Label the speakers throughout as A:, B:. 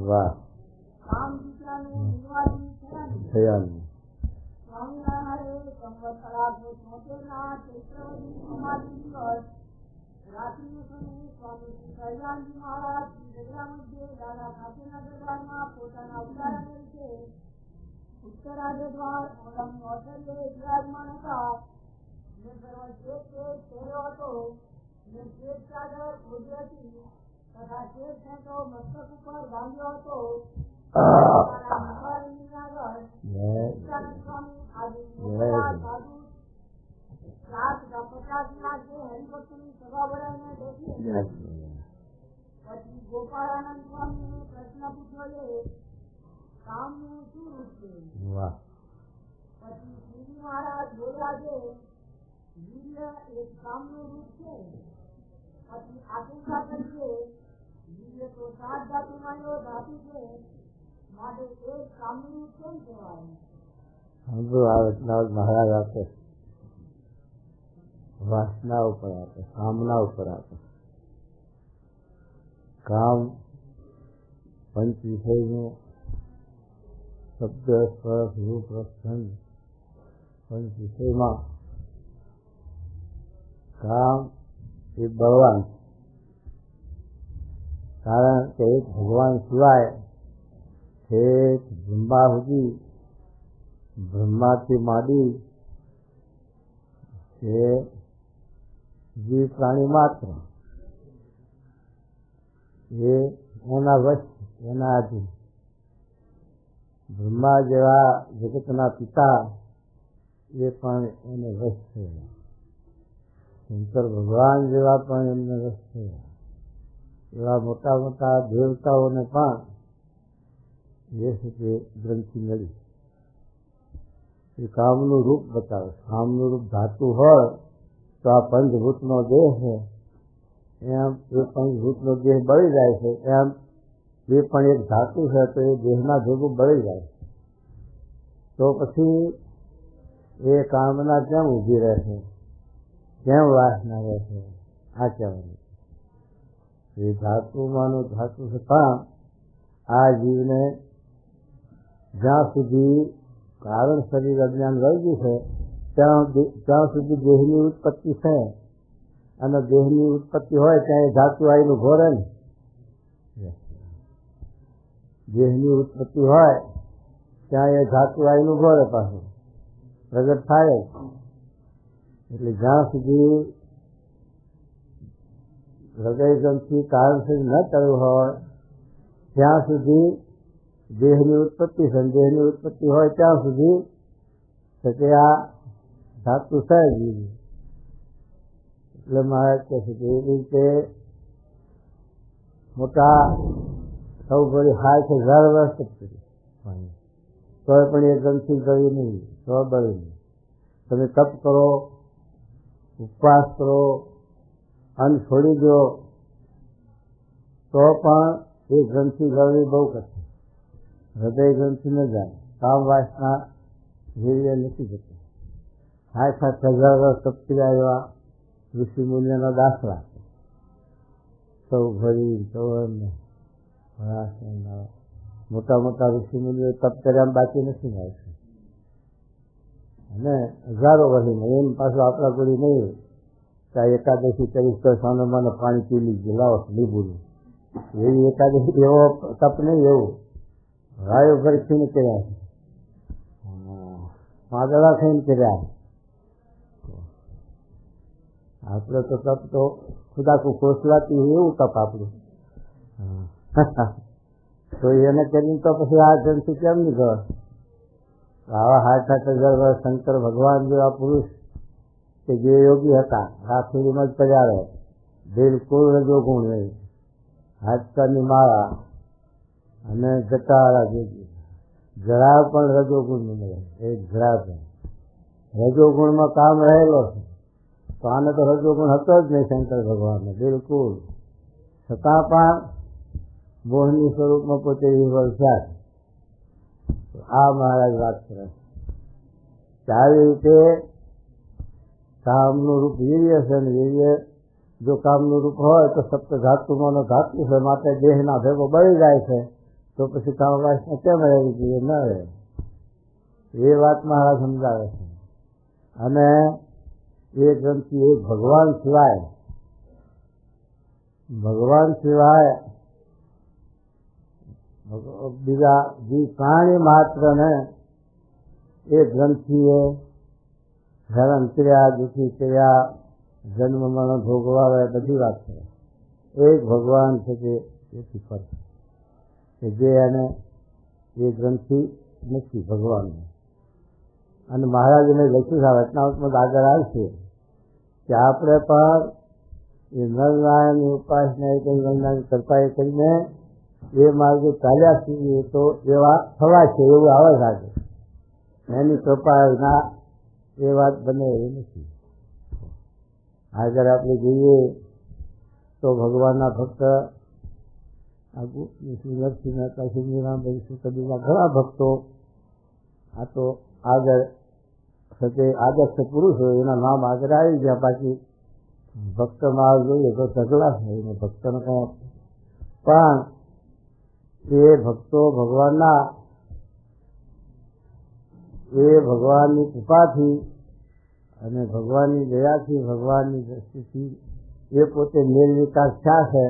A: વાહ થયા નહીં. ગોપાળાનંદ સ્વામી પ્રશ્ન પૂછ્યો કામનું શું રૂપ છે? પછી શ્રીજી મહારાજ બોલ્યા છે વીર્ય એક કામનું રૂપ છે. પછી આશંકા કરીએ વીર્ય તો 7 ધાતુમાં એવો ધાતુ છે માટે એક કામનું રૂપ કેમ કહેવાય? મહારાજ આપે વાસના ઉપર આપે, કામના ઉપર આપે. કામ પંચ વિષયનું શબ્દ સ્પર્શ રૂપ રસગંધ પંચ વિષયમાં કામ એ બળવાન છે. કારણ કે એક ભગવાન સિવાય છેક બ્રહ્મા સુધી, બ્રહ્માથી માંડી એ જીવ પ્રાણી માત્ર એ એના વશ, એના આધીન. બ્રહ્મા જેવા જગતના પિતા એ પણ એને વશ છે. શંકર ભગવાન જેવા પણ એમને વશ છે. એવા મોટા મોટા દેવતાઓને પણ એ રીતે ગ્રંથિ મળી. એ કામનું રૂપ બતાવે. કામનું રૂપ ધાતુ હોય તો આ પંચભૂતનો દેહ છે, એમ એ પંચભૂતનો દેહ બળી જાય છે, એમ એ પણ એક ધાતુ છે તો એ દેહના ભેગું બળી જાય. તો પછી એ કામના કેમ ઊભી રહેશે, કેમ વાસના રહેશે? આ કહેવાનું એ ધાતુમાંનું ધાતુ છે. પણ આ જીવને જ્યાં સુધી કારણ શરીર અજ્ઞાન રહી ગયું છે ત્યાં સુધી દેહની ઉત્પત્તિ છે. અને દેહની ઉત્પત્તિ હોય ત્યાં એ ધાતુ આવીને ઘોરે ને. દેહની ઉત્પત્તિ હોય ત્યાં એ ધાતુ આવીને ઘોરે, પાછું પ્રગટ થાય. એટલે જ્યાં સુધી હૃદય ગ્રંથિ કારણ શરીર ન કર્યું હોય ત્યાં સુધી દેહની ઉત્પત્તિ છે. દેહની ઉત્પત્તિ હોય ત્યાં સુધી કે આ ધાતુ છે જ. એટલે મહારાજ કહે છે કે એવી રીતે મોટા સૌ ભરી 60,000 વર્ષ તો પણ એ ગ્રંથિ ગળી નહીં, તો બળી નહીં. તમે તપ કરો, ઉપવાસ કરો, અન્ન છોડી દો તો પણ એ ગ્રંથિ ગળવી બહુ કઠિન. હૃદય ગ્રંથિ ન જાય. કામ વાસના જેવી નથી જતી. 60,000 વર્ષ તપતી એવા ઋષિ મુનિઓના દાખલા છે. સૌ ભરી મોટા મોટા ઋષિ મુનિઓ તપ કર્યા બાકી નથી મળશે. અને હજારો વર્ષમાં એમ પાછું આપણા ગોળી નહીં કે એકાદશી કરીશ તો સામે પાણી પી લીધું, લાવો લીંબુનું, એવી એકાદશી એવો તપ નહીં. એવું વાયુ ભરખીને કર્યા છે, પાંદડા થઈને કર્યા. આપણે તો તપ તો ખુદાકું ખોસલાતી હોય એવું તપ આપણું. તો એને કરીને તો પછી આ ગ્રંથિ કેમ નહીં ગયો? આવા 60,000 વર્ષ શંકર ભગવાન જેવા પુરુષ કે જે યોગી હતા, રાખડીમાં જ પડ્યા રહે, બિલકુલ રજોગુણ નહીં, હાથકાની માળા અને જટાવાળા જોગી, જરા પણ રજોગુણ નહીં મળે. એક જરા પણ રજોગુણમાં કામ રહેલો છે. તો આને તો રજોગુણ હતો જ નહીં શંકર ભગવાનને બિલકુલ. છતાં પણ મોહની સ્વરૂપમાં પોતે વિવર્ષ્યા. આ મહારાજ વાત કરે કે આવી રીતે કામનું રૂપ વીર્ય છે, ને વીર્ય જો કામનું રૂપ હોય તો સપ્ત ધાતુમાંનો ધાતુ છે, માટે દેહના ભેગો બળી જાય છે, તો પછી કામ વાસના કેમ રહેવી જોઈએ? ન રહે. એ વાત મહારાજ સમજાવે છે. અને એ ગ્રંથિ એ ભગવાન સિવાય બીજા જીવ પ્રાણી માત્ર ને એ ગ્રંથિએ હેરાન કર્યા, દુઃખી કર્યા, જન્મ મરણ ભોગવાવે, બધી વાત છે. એક ભગવાન છે કે એથી ફરક કે જે એને એ ગ્રંથિ નથી ભગવાન. અને મહારાજને લખ્યું છે વચનામૃતમાં આગળ આવશે કે આપણે પણ એ નરનારાયણની ઉપાસના એ કરી, નરનારાયણ કૃપા કરીને એ માર્ગે ચાલ્યા છીએ તો એવા થવા છે, એવું આવે છે. એની કૃપા ના એ વાત બને એવી નથી. આગળ આપણે જોઈએ તો ભગવાનના ભક્ત નરસિંહ મહેતા, સિંધુરામ, કબીરના ઘણા ભક્તો આ તો આગળ સાથે આદર્શ પુરુષ હોય એના નામ આગળ આવી ગયા. બાકી ભક્તમાં જોઈએ તો ઢગલા છે એને ભક્તને કઈ. પણ એ ભક્તો ભગવાનની કૃપાથી અને ભગવાનની દયાથી, ભગવાનની દ્રષ્ટિથી એ પોતે નિર્વિકાર થયા છે.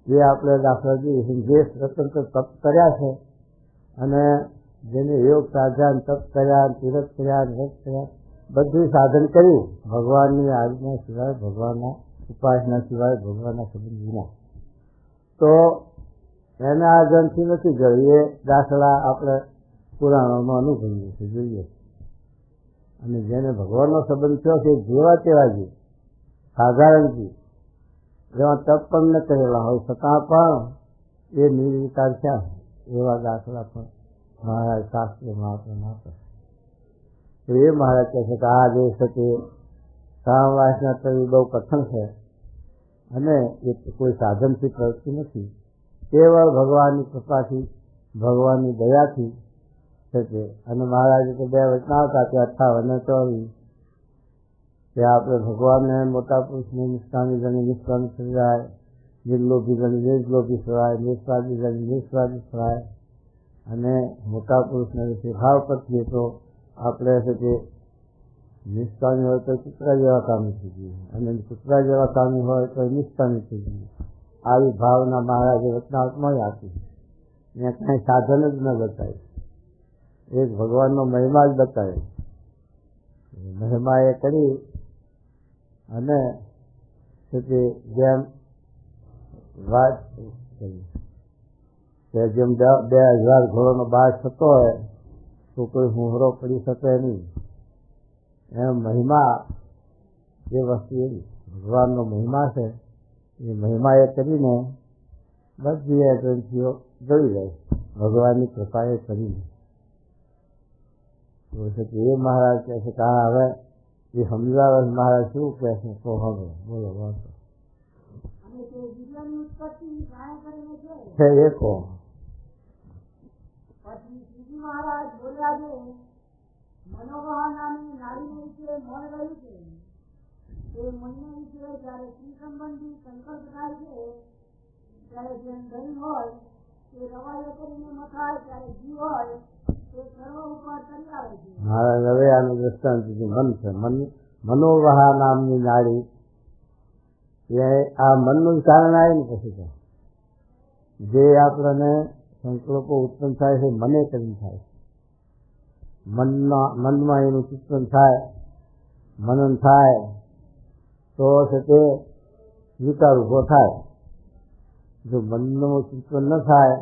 A: જે આપણે દાખલા જોઈએ જે સ્વતંત્ર તપ કર્યા છે, અને જેને યોગ સાધન તપ કર્યા, તીરથ કર્યા, વ્રત કર્યા, બધું સાધન કર્યું ભગવાનની આજ્ઞા સિવાય, ભગવાનના ઉપાસના સિવાય, ભગવાનના સંબંધ વિના, તો એને આ ગ્રંથિ નથી જોયું. એ દાખલા આપણે પુરાણોમાં અનુભવીએ છીએ, જોઈએ. અને જેને ભગવાનનો સંબંધ થયો છે જેવા તેવા જ સાધારણથી જેમાં તપ પણ ન કરેલા હોય છતાં પણ એ નિર્વિકાર થયા, એવા દાખલા પણ મહારાજ શાસ્ત્રમાં આપણે આપે. તો એ મહારાજ કહે છે કે આ જે છે તે કામ વાસના કરવી બહુ કઠણ છે, અને એ કોઈ સાધનથી કરતું નથી, કેવળ ભગવાનની કૃપાથી, ભગવાનની દયાથી છે તે. અને મહારાજે તો 2 વચના હતા કે 58 અને 24 કે આપણે ભગવાનને મોટા પુરુષને નિષ્કામી ગણી નિષ્કામી સરાય, નિર્લોભી ગણી નિર્લોભી સરાય, નિસ્વાર્થી ગણી નિસ્વાર્થી સરાય. અને મોટા પુરુષને વિશે ભાવ કરીએ તો આપણે છે કે નિષ્કામી હોય તો કૂતરા જેવા કામી થઈ ગયું, અને કૂતરા જેવા કામી હોય તો નિષ્કામી થઈ ગયું. આવી ભાવના મહારાજે વચનામૃતમાં આપી. ત્યાં કાંઈ સાધન જ ન બતાવ્યું, એક ભગવાનનો મહિમા જ બતાવ્યો. મહિમા એ કરી અને તે જેમ વાત કરી કે જેમ 2000 ઘોડોનો બાદ થતો હોય તો કોઈ હુંહરો પડી શકે નહીં, એમ મહિમા એ વસ્તુ એવી ભગવાનનો મહિમા છે. એ મહિમા એ કરીને બધી એ ગ્રંથિઓ જોઈ જાય ભગવાનની કૃપાએ કરીને. એ મહારાજ કહે છે કે હવે એ સમજાવે મહારાજ શું કહે છે તો હવે બોલો વાંચો છે એ કહો.
B: મહારાજ બોલ્યા છે મનોવાહ નામની નાડી વિશે મન રહ્યું છે. એ મનને વિશે જયારે સ્ત્રી સંબંધી સંકલ્પ થાય છે ત્યારે જેમ દહીં હોય તે રવાયો કરીને મથાય, ત્યારે જીવ હોય તે સર્વ ઉપર તરી આવે છે.
A: મહારાજ હવે આનું દ્રષ્ટાંત મન છે. મનોવાહ નામની નાડી એ આ મનનું કારણ આવે ને પછી જે આપણને સંકલ્પો ઉત્પન્ન થાય છે મને કરીને થાય છે. મનમાં એનું ચિંતન થાય, મનન થાય તો છે તે વિકાર ઉભો થાય. જો મનનું ચિંતન ન થાય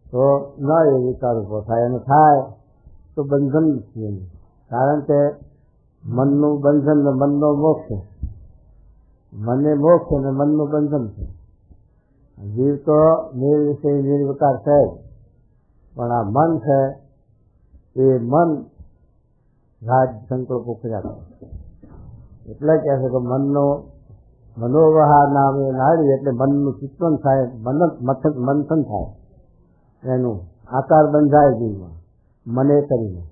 A: તો ન એ વિકાર ઉભો થાય, અને થાય તો બંધન છે. કારણ કે મનનું બંધન ને મનનો મોક્ષ છે. મને મોક્ષ અને મનનું બંધન છે. જીવ તો નિર્વિષય નિર્વિકાર છે, પણ આ મન છે એ મન રાજ સંકલ્પો કર્યા કરે. એટલે કહે છે કે મનોવાહ નામે નાડી એટલે મનનું ચિંતન થાય, મંથન થાય, એનું આકાર બંધાય જીવમાં મને કરીને,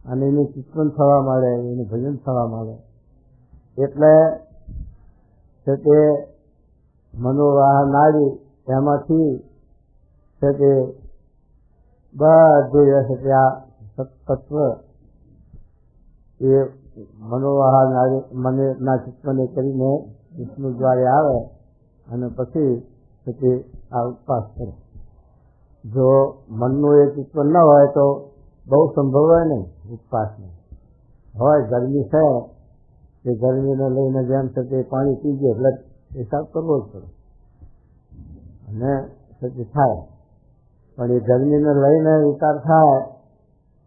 A: અને એનું ચિંતન થવા માંડે, એનું ભજન થવા માંડે. એટલે છે તે મનોવાહ નાડી એમાંથી છે તે બધું રહેશે તે આ સત્તત્વ એ મનોવાહ નાડી મનના ચિત્તને કરીને વિષ્ણુ દ્વારે આવે અને પછી છે તે આ ઉપવાસ કરે. જો મનનું એ ચિત્ત ન હોય તો બહુ સંભવ હોય નહીં ઉપવાસને. હોય ગરમી છે એ ગરમીને લઈને જેમ છે તે પાણી પીજે એટલે હિસાબ કરવો જ પડે અને પછી થાય. પણ એ ગરમીને લઈને વિકાર થાય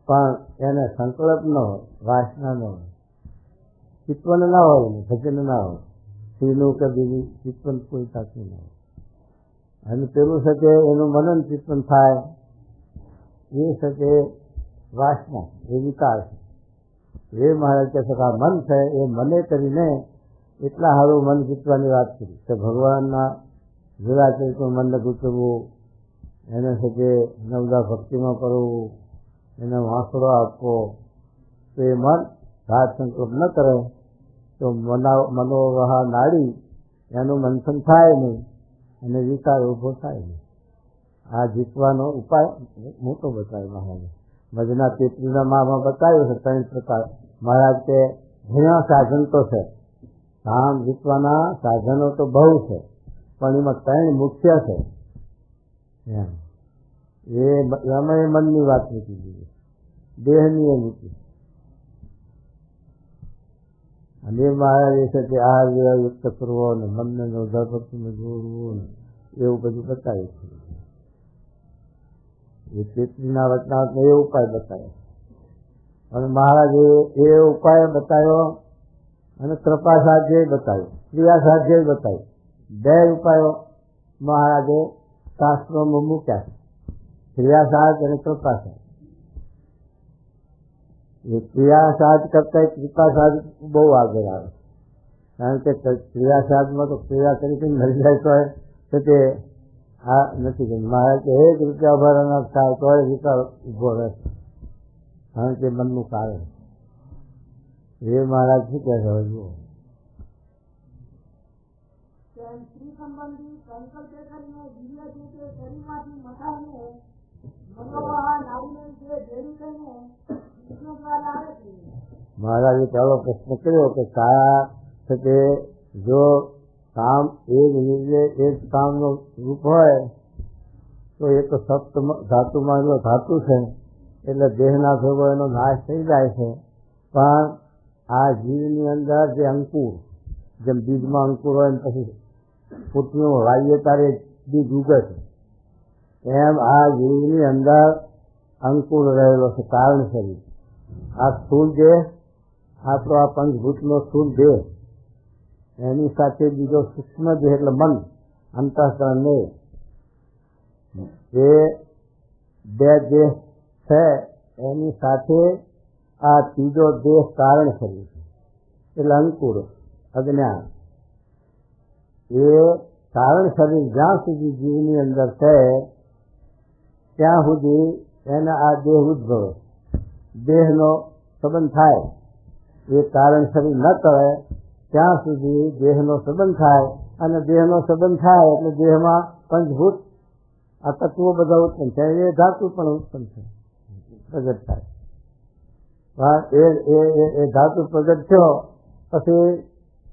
A: પણ એને સંકલ્પ ન હોય, વાસના ન હોય, ચિત્તવન ના હોય ને ભજન ના હોય, સ્ત્રીનું કે બીજું ચિત્તવન કોઈ સાચું ના હોય. અને પેલું છે કે એનું મનન ચિત્તવન થાય એ છે તે વાસના, એ વિકાર છે. એ મહારાજ કહે છે કે આ મન છે એ મને કરીને એટલા સારું મન જીતવાની વાત કરી કે ભગવાનના વિરાચરિતમાં મનને ગૂંચવવું, એને છે તે નવદા ભક્તિમાં કરવું, એને વાંસળો આપવો. તો એ મન રાજ સંકલ્પ ન કરે તો મનોવાહ નાડી એનું મંથન થાય નહીં અને વિકાર ઊભો થાય નહીં. આ જીતવાનો ઉપાય મોટો બતાવ્યો મહારાજે. ભજના તેત્રીના મામાં બતાવ્યું છે 3 પ્રકાર. મહારાજ કે ઘણા સાધન તો છે, કામ જીતવાના સાધનો તો બહુ છે પણ એમાં 3 મુખ્ય છે. એમાં મનની વાત મૂકી દીધી, દેહની એ મૂકી. અને મહારાજ છે કે આ યુક્ત કરવો અને મનને નવધાભક્તિને જોડવું એવું બધું બતાવ્યું છે. એ તેત્રીના વચનાત્મા એ ઉપાય બતાવ્યો અને મહારાજે એ ઉપાય બતાવ્યો અને કૃપા સાધ્ય બતાવ્યો, ક્રિયા સાધ્ય બતાવ્યું. 2 ઉપાયો મહારાજે શાસ્ત્રોમાં મૂક્યા છે, ક્રિયા સાધ અને કૃપા સાધ. એ ક્રિયા સાધ કરતા કૃપા સાધ બહુ આગળ આવે. કારણ કે ક્રિયા સાધમાં તો ક્રિયા તરીકે મળી જાય તો તે આ નથી ગયું. મહારાજ કે 1 રૂપિયા ભરાના થાય તો વિકાર ઉભો રહેશે, કારણ કે મનનું કારણ. એ મહારાજ શું કહે છે? જુઓ
B: સ્ત્રી સંબંધી સંકલ્પ કરીને દિવ્ય જે શરીરમાંથી મટાઈને મનોવાહ નાડીને જે ભેગી થઈને વિષ્ણુ દ્વારા આવે છે.
A: મહારાજે પહેલો પ્રશ્ન કર્યો કે કયા છે કે જો કામ એક કામનું રૂપ હોય તો એક સપ્ત ધાતુમાં એનો ધાતુ છે એટલે દેહના ભેગો એનો નાશ થઈ જાય છે. પણ આ જીવની અંદર જે અંકુર, જેમ બીજમાં અંકુર હોય ને પછી પુત્રીઓ વાવીએ ત્યારે બીજ ઉગે છે, એમ આ જીવની અંદર અંકુર રહેલો છે કારણ શરીર. આ સ્થૂળ દેહ, આપણો આ પંચભૂતનો સ્થૂળ દેહ, એની સાથે બીજો સૂક્ષ્મ દેહ એટલે મન, અંતઃકરણ ને એ 2 દેહ છે. એની સાથે આ ત્રીજો દેહ કારણ શરીર એટલે અંકુર અજ્ઞાન. એ કારણ શરીર જ્યાં સુધી જીવની અંદર છે ત્યાં સુધી એને આ દેહ ઉદ્ભવે, દેહનો સંબંધ થાય. એ કારણ શરીર ન કરે ત્યાં સુધી દેહનો સંબંધ થાય અને દેહનો સંબંધ થાય એટલે દેહમાં પંચભૂત આ તત્વો બધા ઉત્પન્ન થાય, એ ધાતુ પણ ઉત્પન્ન થાય, પ્રગટ થાય. એ ધાતુ પ્રગટ થયો પછી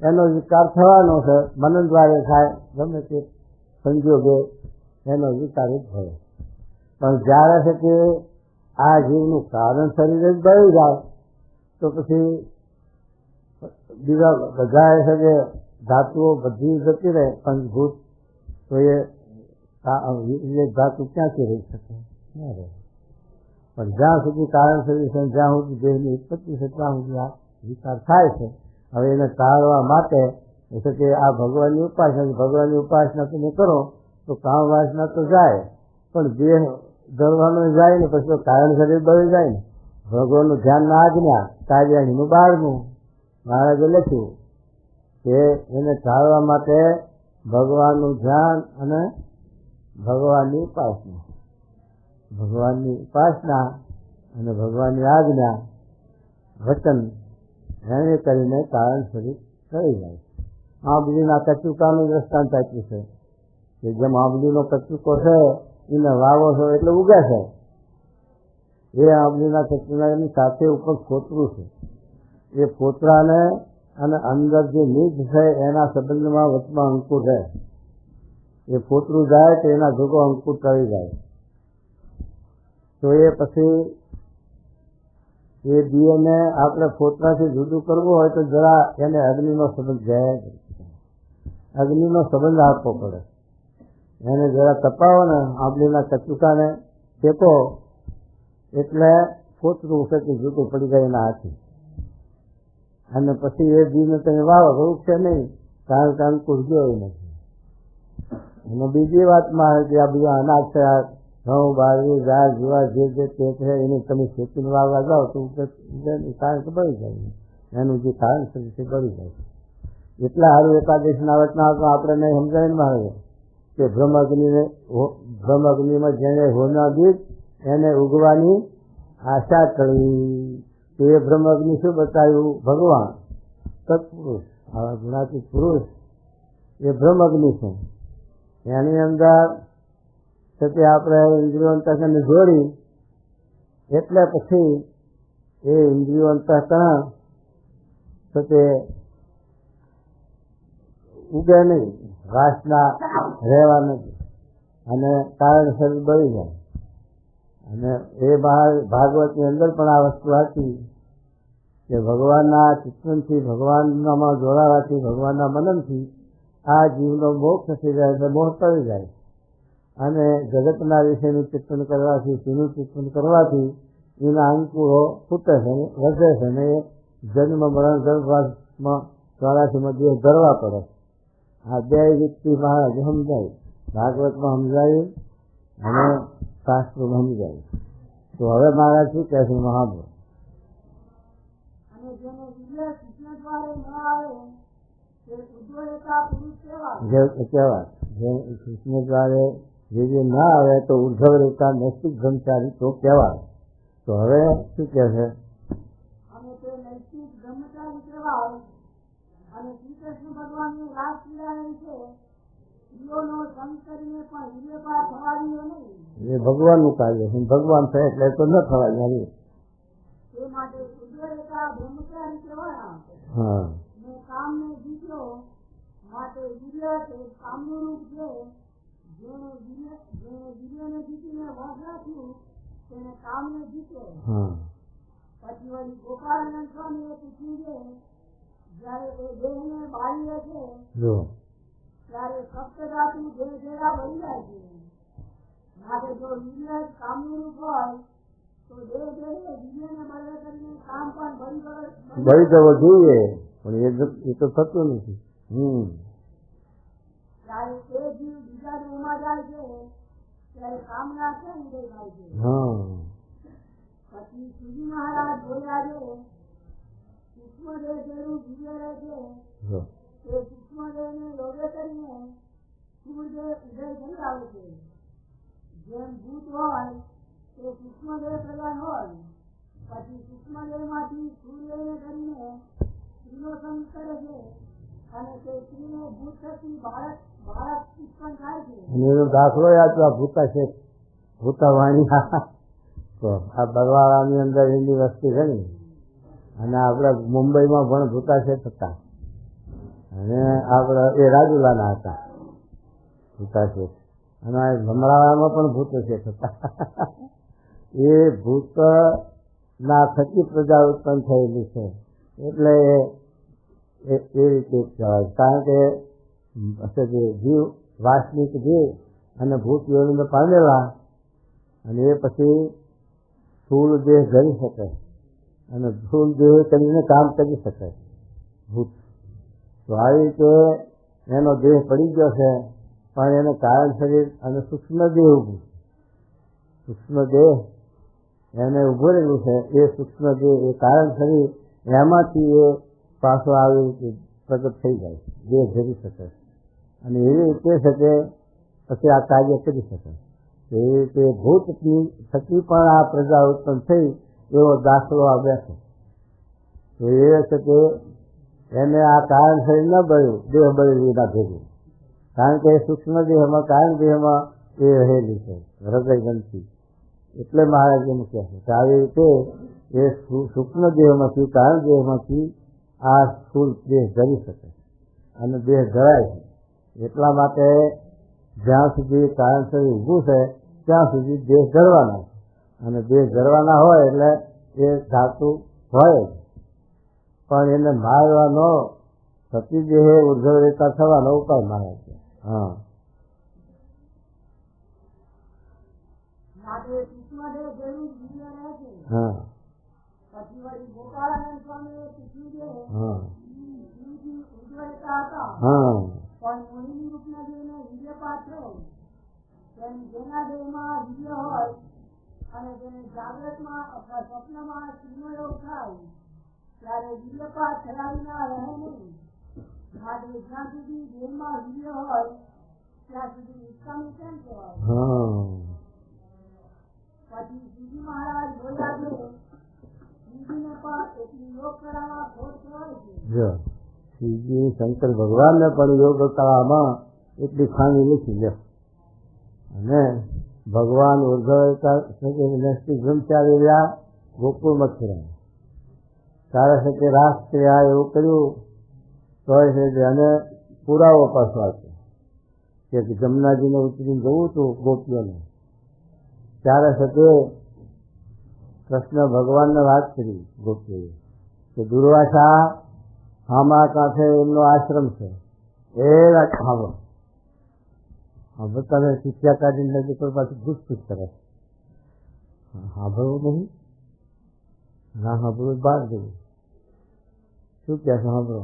A: એનો વિકાર થવાનો છે, મનન દ્વારે થાય, ગમે તે સંજોગે એનો વિકાર ઉદ્ભવે. પણ જ્યારે છે કે આ જીવનું કારણ શરીર જ બળી જાય તો પછી બીજા બધા છે કે ધાતુઓ બધી જતી રહે પંચભૂત, તો એ ધાતુ ક્યાંથી રહી શકે? ના રહે. પણ જ્યાં સુધી કારણ શરીર છે, જ્યાં સુધી દેહની ઉત્પત્તિ છે ત્યાં સુધી આ વિકાર થાય છે. હવે એને ટાળવા માટે એટલે કે આ ભગવાનની ઉપાસના તમે કરો તો કામ વાસના તો જાય પણ દેહ ધરવાનું જાય ને પછી કારણ શરીર બળી જાય ને. ભગવાનનું ધ્યાન ના આજ્ઞા, કાર્યાણીનું 12મું મહારાજે લખ્યું કે એને ટાળવા માટે ભગવાનનું ધ્યાન અને ભગવાનની ઉપાસના અને ભગવાનની આજ્ઞા વચન એને કરીને કારણ શરીર થઈ જાય. આંબલીના કચુકાનું દ્રષ્ટાંત આપ્યું છે કે જેમ આંબલીનો કચુકો છે એને વાવો છો એટલે ઉગે છે. એ આંબલીના કચુકાની સાથે ઉપર ફોતરું છે. એ ફોતરાને અને અંદર જે નીચ છે એના સંબંધમાં વચમાં અંકુર રહે. એ ફોતરું જાય તો એના ભેગો અંકુર ટળી જાય. તો એ પછી એ બીજને આપણે ફોતરાથી જુદું કરવું હોય તો જરા એને અગ્નિનો સંબંધ જાય. અગ્નિનો સંબંધ આપવો પડે. એને જરા તપાવો ને આંબલીના કચુકાને શેકો એટલે ફોતરું છે કે જુદું પડી જાય એના હાથી. અને પછી એ બીજને તમે વાવો તો ઉગશે નહીં, કારણ કે અંકુર ગયો નથી. અને બીજી વાતમાં કે આ બધા અનાજ છે, આ ઘઉં, બાજરી, દાળ, જુવાર જે તે છે એને તમે ખેતીને વાવવા જાઓ તો કારણ કે બળી જાય. એનું જે કારણ છે તે બળી જાય. એટલા સારું એકાદશીના વચના આપણે નહીં સમજાવીને આવે કે બ્રહ્મઅગ્નિમાં જેને હોના બીજ એને ઉગવાની આશા કરી. તો એ બ્રહ્મઅગ્નિ શું બતાવ્યું? ભગવાન સત્પુરુષ, આવા ગુણાતીત પુરુષ એ બ્રહ્મઅગ્નિ છે. એની અંદર છતાં આપણે ઇન્દ્રિયો અંતઃકરણને જોડી એટલે પછી એ ઇન્દ્રિયો અંતઃકરણ છતાં ઉગે નહીં, વાસના રહેવા નથી અને કારણ શરીર બળી જાય. અને એ ભાગવતની અંદર પણ આ વસ્તુ હતી કે ભગવાનના ચિંતનથી, ભગવાનમાં જોડાવાથી, ભગવાનના મનનથી આ જીવનો મોક્ષ થઈ જાય એટલે મોહ ટળી જાય. અને જગતના વિષયનું ચિંતન કરવાથી, તેનું ચિંતન કરવાથી એના અંકુરો ફૂટે છે, વધે છે ને એ જન્મ મરણ ગર્ભવાસમાં 84 દિવસ ધરવા પડે. આ બે વ્યક્તિ મહારાજ સમજાય, ભાગવતમાં સમજાયું અને શાસ્ત્રોમાં સમજાયું. તો હવે મહારાજ શું કહે છે? મહાભારત કહેવાય કૃષ્ણ દ્વારે જે ના આવે તો ઉદ્ધવ રેખા નૈતિક બ્રહ્મચારી તો કહેવાય. તો હવે શું કહે છે?
B: નૈતિક બ્રહ્મચારી કહેવાય. અને શ્રી કૃષ્ણ ભગવાનની રાસલીલા છે, સ્ત્રીઓનો સંગ કરીને પણ વીર્યપાર થવાડીઓ નહીં.
A: એ ભગવાનનું કાર્ય છે, ભગવાન છે એટલે તો ન થવાય.
B: એ માટે ઉદ્ધરેખા બ્રહ્મચારી કહેવાય.
A: હા,
B: કામને જીત્યો માટે વીર્ય છે કામનું રૂપ છે. જેને વીર્યને જીતીને વશ રાખ્યું તેને કામને જીત્યો. પછી વળી ગોપાળાનંદ સ્વામીએ પૂછ્યું છે, જયારે એ દેહને બાળી લે છે ત્યારે સપ્તધાતુ દેહ ભેગા બળી જાય છે. માટે જો વીર્ય કામનું રૂપ હોય તો દેહ વીર્યને બળે કરીને કામ પણ
A: બળી જવો જોઈએ, પણ એ તો થતું નથી.
B: ત્યારે એ જીવ બીજા દેહમાં જાય છે ત્યારે કામના કેમ ઉદય થાય છે. પછી શ્રીજી મહારાજ બોલ્યા છે, સૂક્ષ્મ દેહ જેનું વીર્ય રહે છે એ સૂક્ષ્મ દેહને યોગ્ય કરીને સ્થૂળ દેહ ઉદય થઈ આવે છે. જેમ ભૂત હોય તે સૂક્ષ્મ દેહ પ્રધાન હોય, પછી સૂક્ષ્મ દેહમાંથી સ્થૂળ દેહને કરીને સ્ત્રીનો સંગ કરે છે અને તે સ્ત્રીને ભૂત થકી બાળક ઉત્પન્ન થાય છે.
A: એનો દાખલો યાદ ભૂતા છે, ભૂતા વાણી. તો આ બરવાળાની અંદર એની વસ્તી ઘણી, અને આપણે મુંબઈમાં પણ ભૂતા છે થતા, અને આપણે એ રાજુલાના હતા ભૂતા છે, અને ભમરાળામાં પણ ભૂત છે થતા. એ ભૂત ના થકી પ્રજા ઉત્પન્ન થયેલી છે એટલે એ રીતે કહેવાય. કારણ કે જીવ વાસનિક જીવ અને ભૂત યોનિને પામેલા, અને એ પછી સ્થૂળ દેહ ધરી શકે અને સ્થૂળ દેહ કરીને કામ કરી શકે ભૂત. તો આવી રીતે એનો દેહ પડી ગયો છે, પણ એને કારણ શરીર અને સૂક્ષ્મ દેહ ઊભું, સૂક્ષ્મ દેહ એને ઊભું રહેલું છે. એ સૂક્ષ્મ દેહ એ કારણ શરીર એમાંથી એ પાછો આવી પ્રગટ થઈ જાય, દેહ ધરી શકે અને એવી રીતે છે કે પછી આ કાર્ય કરી શકે. એ રીતે ભૂતની થકી પણ આ પ્રજા ઉત્પન્ન થઈ એવો દાખલો આ બેઠો. તો એ છે કે એને આ કારણ શરીર ન બળ્યું, દેહ બળ્યું વિના ભેગું. કારણ કે સૂક્ષ્મ દેહમાં કારણ દેહમાં એ રહેલી છે હૃદય ગ્રંથિ. એટલે મહારાજ એમ કહે છે કે આવી રીતે એ સૂક્ષ્મ દેહમાંથી કારણ દેહમાંથી આ સ્થૂળ દેહ ધરી શકે અને દેહ ધરાય છે. એટલા માટે જ્યાં સુધી કારણ શરીર ઊભું છે ત્યાં સુધી દેહ ધરવાના છે. અને દેહ ધરવાના હોય એટલે એ ધાતુ હોય જ, પણ એને મારવાનો સતીદેહે ઉર્ધ્વ રેખા થવાનો ઉપાય મારે છે. હા,
B: માટે સૂક્ષ્મદેહ જેવું દિવ્ય રહે છે.
A: હા,
B: પછી વળી ગોપાળાનંદ સ્વામીએ પૂછ્યું કે
A: હા,
B: શિવજી ઉજ્જવળતા હતા,
A: હા,
B: પણ મોહિની રૂપના દેહને વીર્યપાત થયો. તેમ જેના દેહમાં વીર્ય હોય અને તેને જાગ્રતમાં અથવા સ્વપ્નમાં શ્રીમયોગ થાય ત્યારે વીર્યપાત થયા વિના રહે નહીં. માટે જ્યાં સુધી દેહમાં વીર્ય હોય ત્યાં સુધી નિષ્કામી કેમ કહેવાય?
A: હા.
B: પછી શ્રીજી મહારાજ બોલ્યા કે શ્રીજીને પણ એટલી યોગ કળામાં ખોટ કહેવાય છે.
A: જો શ્રીજી શંકર ભગવાનને પણ યોગ કળામાં એટલી ખામી નથી લે. અને ભગવાન ઉર્ધ્વ બ્રહ્મચારી રહ્યા ગોકુળ મથુરા, ત્યારે છે કે રાસ ક્રિયા એવું કર્યું તો છે અને પુરાવો પાછો છે કે જમનાજીને ઉતરીને જવું હતું ગોપીઓને, ત્યારે છે તે કૃષ્ણ ભગવાનને વાત કરી ગોપીઓએ કે દુર્વાસા આમાં કાંઠે એમનો આશ્રમ છે, એ હવે તમે શિષ્યા કાઢીને નજીક પાછું ઘૂસપૂછ કરે. સાંભળવું નહીં, ના સાંભળવું બહાર જવું. શું કહે છે સાંભળો?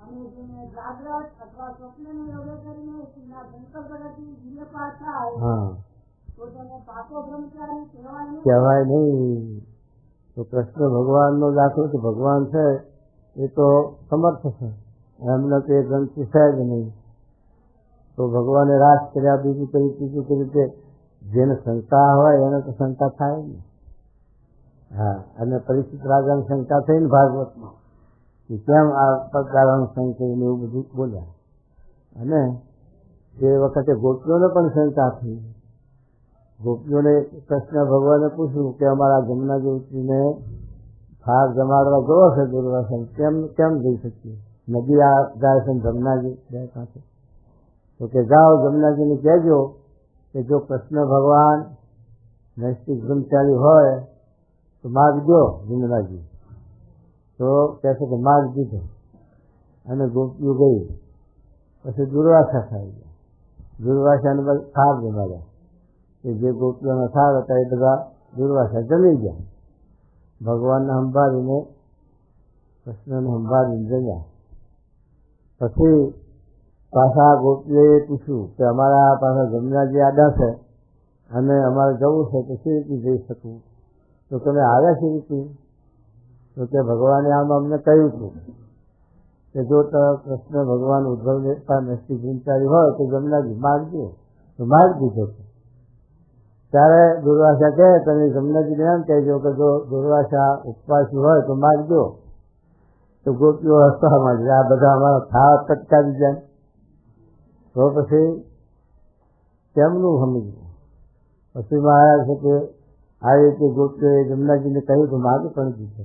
B: અને જેને જાગ્રત અથવા સ્વપ્નને યોગે કરીને શ્રીના શંકર ભગતની વીર્યપાત થાય
A: હા,
B: તો તેને પાકો બ્રહ્મચારી કહેવાય નહીં.
A: કહેવાય નહીં. તો કૃષ્ણ ભગવાનનો દાખલો કે ભગવાન છે એ તો સમર્થ છે, એમને તો એ ગ્રંથિ છે જ નહીં. તો ભગવાને રાસ કર્યા, બીજું કરી, ત્રીજું કર્યું, કે જેને શંકા હોય એને તો શંકા થાય ને. હા, અને પરિસ્થિત રાજાને શંકા થઈ ને ભાગવતમાં કે કેમ આ પ્રકારનું શંકરીને એવું બધું બોલ્યા. અને એ વખતે ગોપીઓને પણ શંકા થઈ. ગોપીઓને કૃષ્ણ ભગવાને પૂછ્યું કે અમારા જમનાજી ઉતરીને થાળ જમાડવા ગયો છે દુર્વાસન, કેમ જઈ શકીએ? નદી આ જાય છે જમનાજી જાય પાસે. તો કે જાઓ જમનાજીને કહેજો કે જો કૃષ્ણ ભગવાન નૈષ્ઠિક બ્રહ્મચારી હોય તો માર્ગ દો જમનાજી. તો કહે છે કે માર્ગ દીધો અને ગોપીઓ ગઈ. પછી દુર્વાસા થઈ ગયા. દુર્વાસાને બધા થાળ જમાડ્યા કે જે ગોપીઓના થાળ હતા એ બધા દુર્વાસા જમી ગયા. ભગવાનને સંભાળીને કૃષ્ણને સંભાળીને જમ્યા. પછી પાછા ગોપીએ પૂછ્યું કે અમારા પાછા જમનાજી આડા છે અને અમારે જવું છે તો સી રીતે જઈ શકું? તો તમે આવ્યા સી રીતે? તો કે ભગવાને આમ અમને કહ્યું હતું કે જો કૃષ્ણ ભગવાન ઉદ્ધવ નૈષ્ઠિક બ્રહ્મચારી હોય તો જમનાજી માર્ગ દો. તો માર્ગ દીધો છે. ત્યારે દુર્વાસા કહે તમે જમનાજીને એમ કહેજો કે જો દુર્વાસા ઉપવાસી હોય તો માર્ગ દો. તો ગોપીઓ હસવા માંડી, આ બધા અમારા ખાવા કટકાવી જાય. તો પછી કેમનું સમજવું? પછી મહારાજ છે કે આ રીતે ગોપીઓએ જમનાજીને કહ્યું તો માર્ગ પણ દીધો.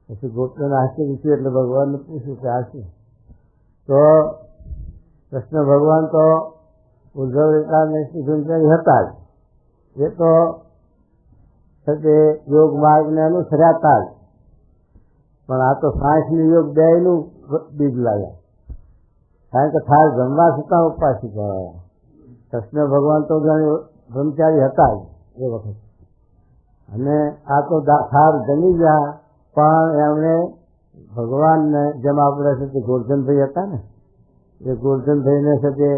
A: પછી ગોપીઓને હાસ્ય વિશે એટલે ભગવાનને પૂછ્યું કે આ શું? તો કૃષ્ણ ભગવાન તો ઉદ્ધવ બ્રહ્મચારી હતા જ, એ તો તે યોગ માર્ગને અનુસર્યા હતા જ, પણ આ તો સાંજની યોગ બેયનું બીજ લાવ્યા. કારણ કે થાળ જમવા છતાં ઉપવાસી કહેવાયા. કૃષ્ણ ભગવાન તો બ્રહ્મચારી હતા જ એ વખત. અને આ તો થાળ જમી ગયા, પણ એમણે ભગવાનને જેમ આપણે છે તે ગોરધનભાઈ હતા ને, એ ગોરધનભાઈને છે તે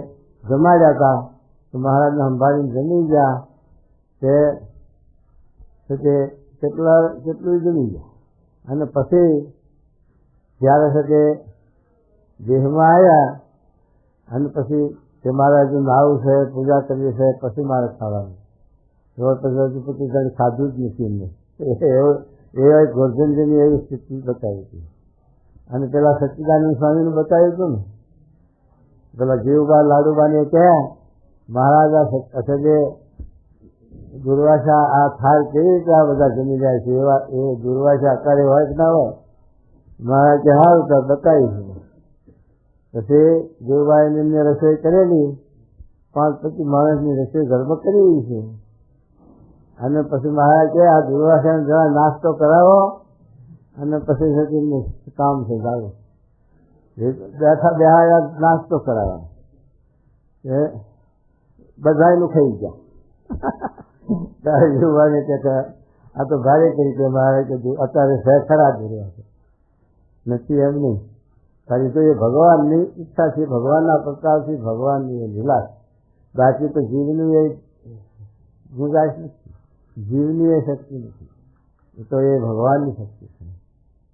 A: જમાડ્યા હતા. તો મહારાજને સંભાળીને જમી ગયા તે કેટલું જમી ગયા. અને પછી જ્યારે છે તે દેહમાં આવ્યા અને પછી કે મારે હજુ નાવું છે, પૂજા કરવી છે, પછી મારે ખાવાનું. પછી ખાધું જ નથી એમને. એ ગોરધનજીની એવી સ્થિતિ બતાવી હતી. અને પેલા સચ્ચિદાનંદ સ્વામીનું બતાવ્યું હતું ને, પેલા જીવબા લાડુબાને કહે મહારાજ અસજે દુર્વાસા આ થાળ કેવી રીતે આ બધા જમી જાય છે, એવા એ દુર્વાસા અત્યારે હોય કે ના હોય? મહારાજ કે હારું તો બતાવીશું. પછી જીવબાએ એમને રસોઈ કરેલી, 5-25 માણસની રસોઈ ઘરમાં કરી છે. અને પછી મહારાજ કે આ દુર્વાસાને જરા નાસ્તો કરાવો અને પછી કામ છે સારું. બેઠા નાસ્તો કરાવવાનો, બધાનું ખાઈ ગયા. ત્યારે યુવાને કહેતા આ તો ભારે કરી કે મારે કીધું અત્યારે શહેર ખરા જ રહ્યા છે, નથી એમ નહીં. ખાલી તો એ ભગવાનની ઈચ્છા છે, ભગવાનના પ્રતાપથી, ભગવાનની એ લીલા. બાકી તો જીવની એ ગુંજાશ નથી, જીવની એ શક્તિ નથી. એ તો એ ભગવાનની શક્તિ છે,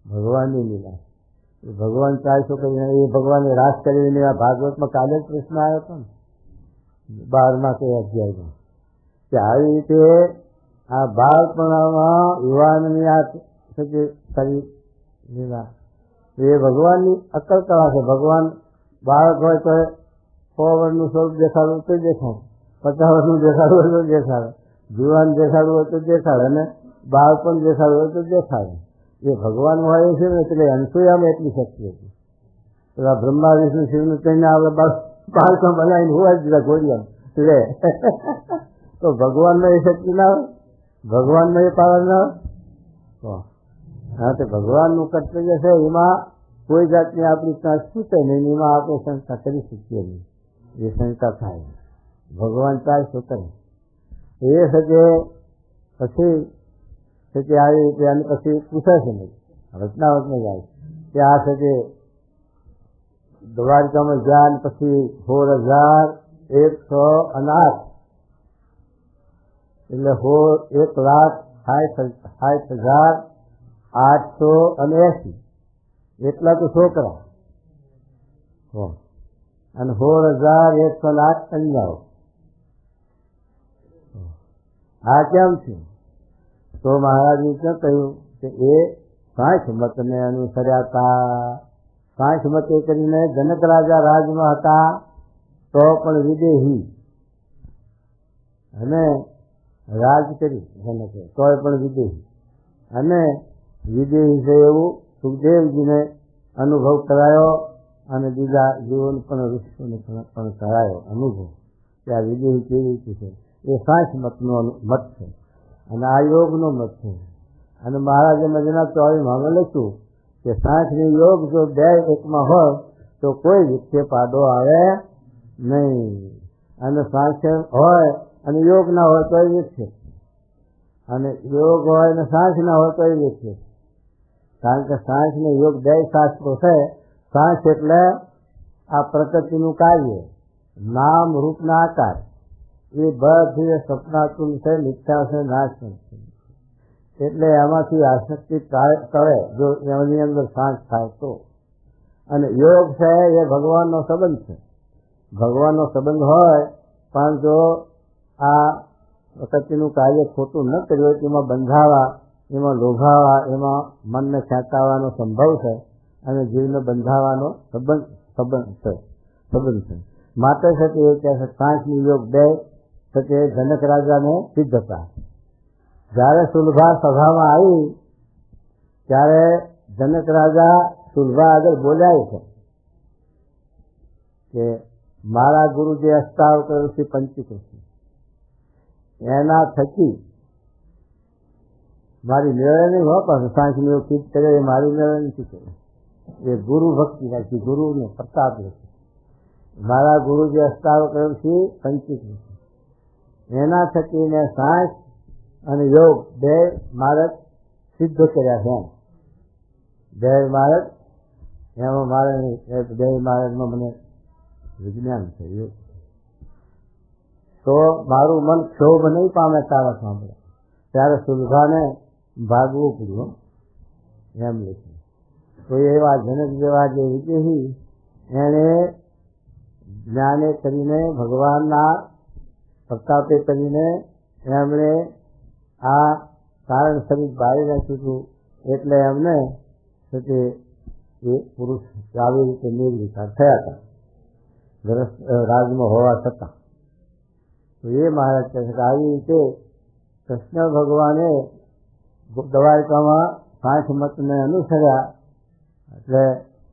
A: ભગવાનની લીલા. એ ભગવાન 400 કરીને એ ભગવાને રાસ કરીને આ ભાગવતમાં કાલે જ પ્રશ્ન આવ્યો હતો ને 12મા કે અધ્યાયમાં, કે આવી રીતે આ બાળપણામાં યુવાનની આ કરી લીલા એ ભગવાનની અક્કલ કળા છે. ભગવાન બાળક હોય તો 100 વર્ષનું સ્વરૂપ દેખાડવું તો દેખાડે, 50 વર્ષનું દેખાડવું હોય તો દેખાડે, જુવાન દેખાડવું હોય તો દેખાડે, અને બાળપણ દેખાડવું હોય તો દેખાડે. એ ભગવાન હોય છે ને, એટલે અનસૂયામાં એટલી શક્તિ હતી. પેલા બ્રહ્મા વિષ્ણુ શિવનું કહીને આપણે બાળકો બનાવીને હોવા જ દીધા ઘોડિયા લે. તો ભગવાનમાં એ શક્તિ ના હોય, ભગવાનમાં એ પાવર ના હોય. હા, તો ભગવાનનું કર્તવ્ય છે, એમાં કોઈ જાતની આપણી ત્યાં છૂટે નહીં, એમાં આપણે શંકા કરી શકીએ નહીં. એ શંકા થાય ભગવાન 400 કરે એ સજે. પછી કે આવી રીતે અને પછી પૂછે છે ને રચનાવતમાં જાય કે આ સજે દ્વારકામાં જ્યાં પછી 16,108 એટલે 1,60,880 એટલા તો છોકરા અને 16,108 કન્યાઓ. આ કેમ છે? તો મહારાજે ક્યાં કહ્યું કે એ 60 મતને અનુસર્યા હતા. 60 મતે કરીને જનક રાજા રાજમાં હતા તો પણ વિદેહી, અને રાજ કરી જનકે તોય પણ વિદેહી, અને વિદેહી છે એવું સુખદેવજીને અનુભવ કરાયો, અને બીજા જીવન પણ ઋષિઓને પણ કરાયો અનુભવ કે આ વિદેહી કેવી રીતે છે. એ 60 મતનો મત છે, અને આ યોગનો મત છે. અને મહારાજે મજાના 24માં લખ્યું કે 60 યોગ જો 2 એકમાં હોય તો કોઈ વિક્ષે પાડો આવે નહીં, અને 60 હોય અને યોગ ના હોય તો વિક્ષે, અને યોગ હોય અને 60 ના હોય તો વિક્ષે. કારણ કે 60 ને યોગ 2 શાસ્ત્રો છે. 60 એટલે આ પ્રકૃતિનું કાર્ય, નામ રૂપના આકાર, એ બધી સપનાતુલ છે, મિથ્યા છે, નાશ છે. એટલે એમાંથી આસક્તિ કરે જો એની અંદર શાંત થાય તો. અને યોગ છે એ ભગવાનનો સંબંધ છે, ભગવાનનો સંબંધ હોય પણ જો આ પ્રકૃતિનું કાર્ય ખોટું ન કર્યું હોય, એમાં બંધાવા, એમાં લોભાવા, એમાં મનને ખેંચાવાનો સંભવ છે, અને જીવને બંધાવાનો સંબંધ છે. માટે છે તે એ કહે છે 60 યોગ 2 તે જનક રાજાને સિદ્ધ હતા. જ્યારે સુલભા સભામાં આવી ત્યારે જનક રાજા સુલભા આગળ બોલાય છે કે મારા ગુરુ જે અષ્ટાવ કર્યું છે પંચકૃષ્ણ, એના થકી મારી મેળવણી હો, પણ 60 યોગ સિદ્ધ કરે એ મારી મેળવણી નથી કરે, એ ગુરુ ભક્તિ રાખી, ગુરુને પ્રતાપ રાખી. મારા ગુરુ જે અષ્ટાવ કર્યું છે પંચકૃષ્ણ, એના થકી મેં 60 અને યોગ 2 માર્ગ સિદ્ધ કર્યા છે. 2 માર્ગ એમાં મારે 2 માર્ગમાં મને વિજ્ઞાન છે. તો મારું મન ક્ષોભ નહીં પામે તારા સાંભળે. ત્યારે સુલભાને ભાગવું પડ્યું એમ લખ્યું. તો એવા જનક જેવા જે વિદેહી એને જ્ઞાને કરીને, ભગવાનના પ્રતાપે કરીને એમણે આ કારણ શરીર બાળી નાખ્યું હતું એટલે એમને એ પુરુષ આવી રીતે નિર્વિકાર થયા હતા રાજમાં હોવા છતાં. તો એ મહારાજ કહે છે કે આવી રીતે કૃષ્ણ ભગવાને દ્વારકામાં 5 મતને અનુસર્યા એટલે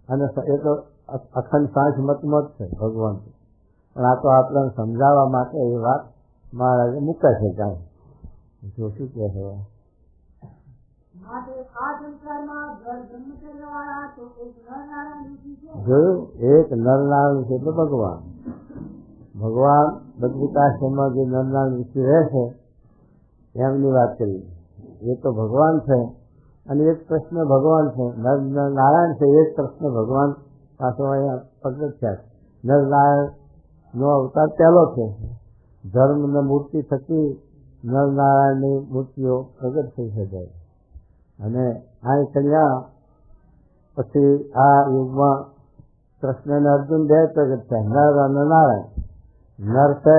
A: અને એ તો અખંડ 5 મતમાં જ છે ભગવાન. પણ આ તો આપણને સમજાવવા માટે એ વાત મહારાજે મૂકે છે. જાણે જો શું કહે છે જોયું, એક નરનારાયણ છે એટલે ભગવાન. ભગવાન બદ્રિકાશ્રમમાં જે નરનારાયણ ઋષિ રહે છે એમની વાત કરી. એ તો ભગવાન છે અને એક કૃષ્ણ ભગવાન છે. નરનારાયણ છે એક કૃષ્ણ ભગવાન પાછો અહીંયા પ્રગટ થયા છે. નરનારાયણ નો અવતાર પહેલો છે. ધર્મની મૂર્તિ થકી નરનારાયણની મૂર્તિઓ પ્રગટ થઈ શકે. અને આ કન્યા પછી આ યુગમાં કૃષ્ણ અને અર્જુન 2 પ્રગટ થયા. નર અને નારાયણ. નર છે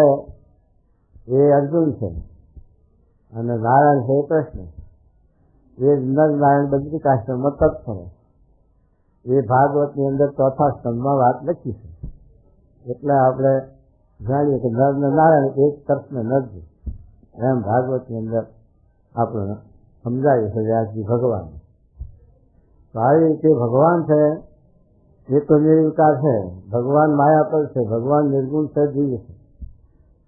A: એ અર્જુન છે અને નારાયણ છે એ કૃષ્ણ. એ નર નારાયણ બદ્રિકાશ્રમમાં તત્પર. એ ભાગવતની અંદર 4થા સ્કંદમાં વાત લખી છે. એટલે આપણે જાણીએ કે નર ને નારાયણ એક કૃષ્ણ નરજી એમ ભાગવતની અંદર આપણે સમજાયું છે વ્યાસજી ભગવાન. તો આવી રીતે ભગવાન છે એ તો નિર્વિકાર છે. ભગવાન માયા પર છે. ભગવાન નિર્ગુણ છે, દિવ્ય છે.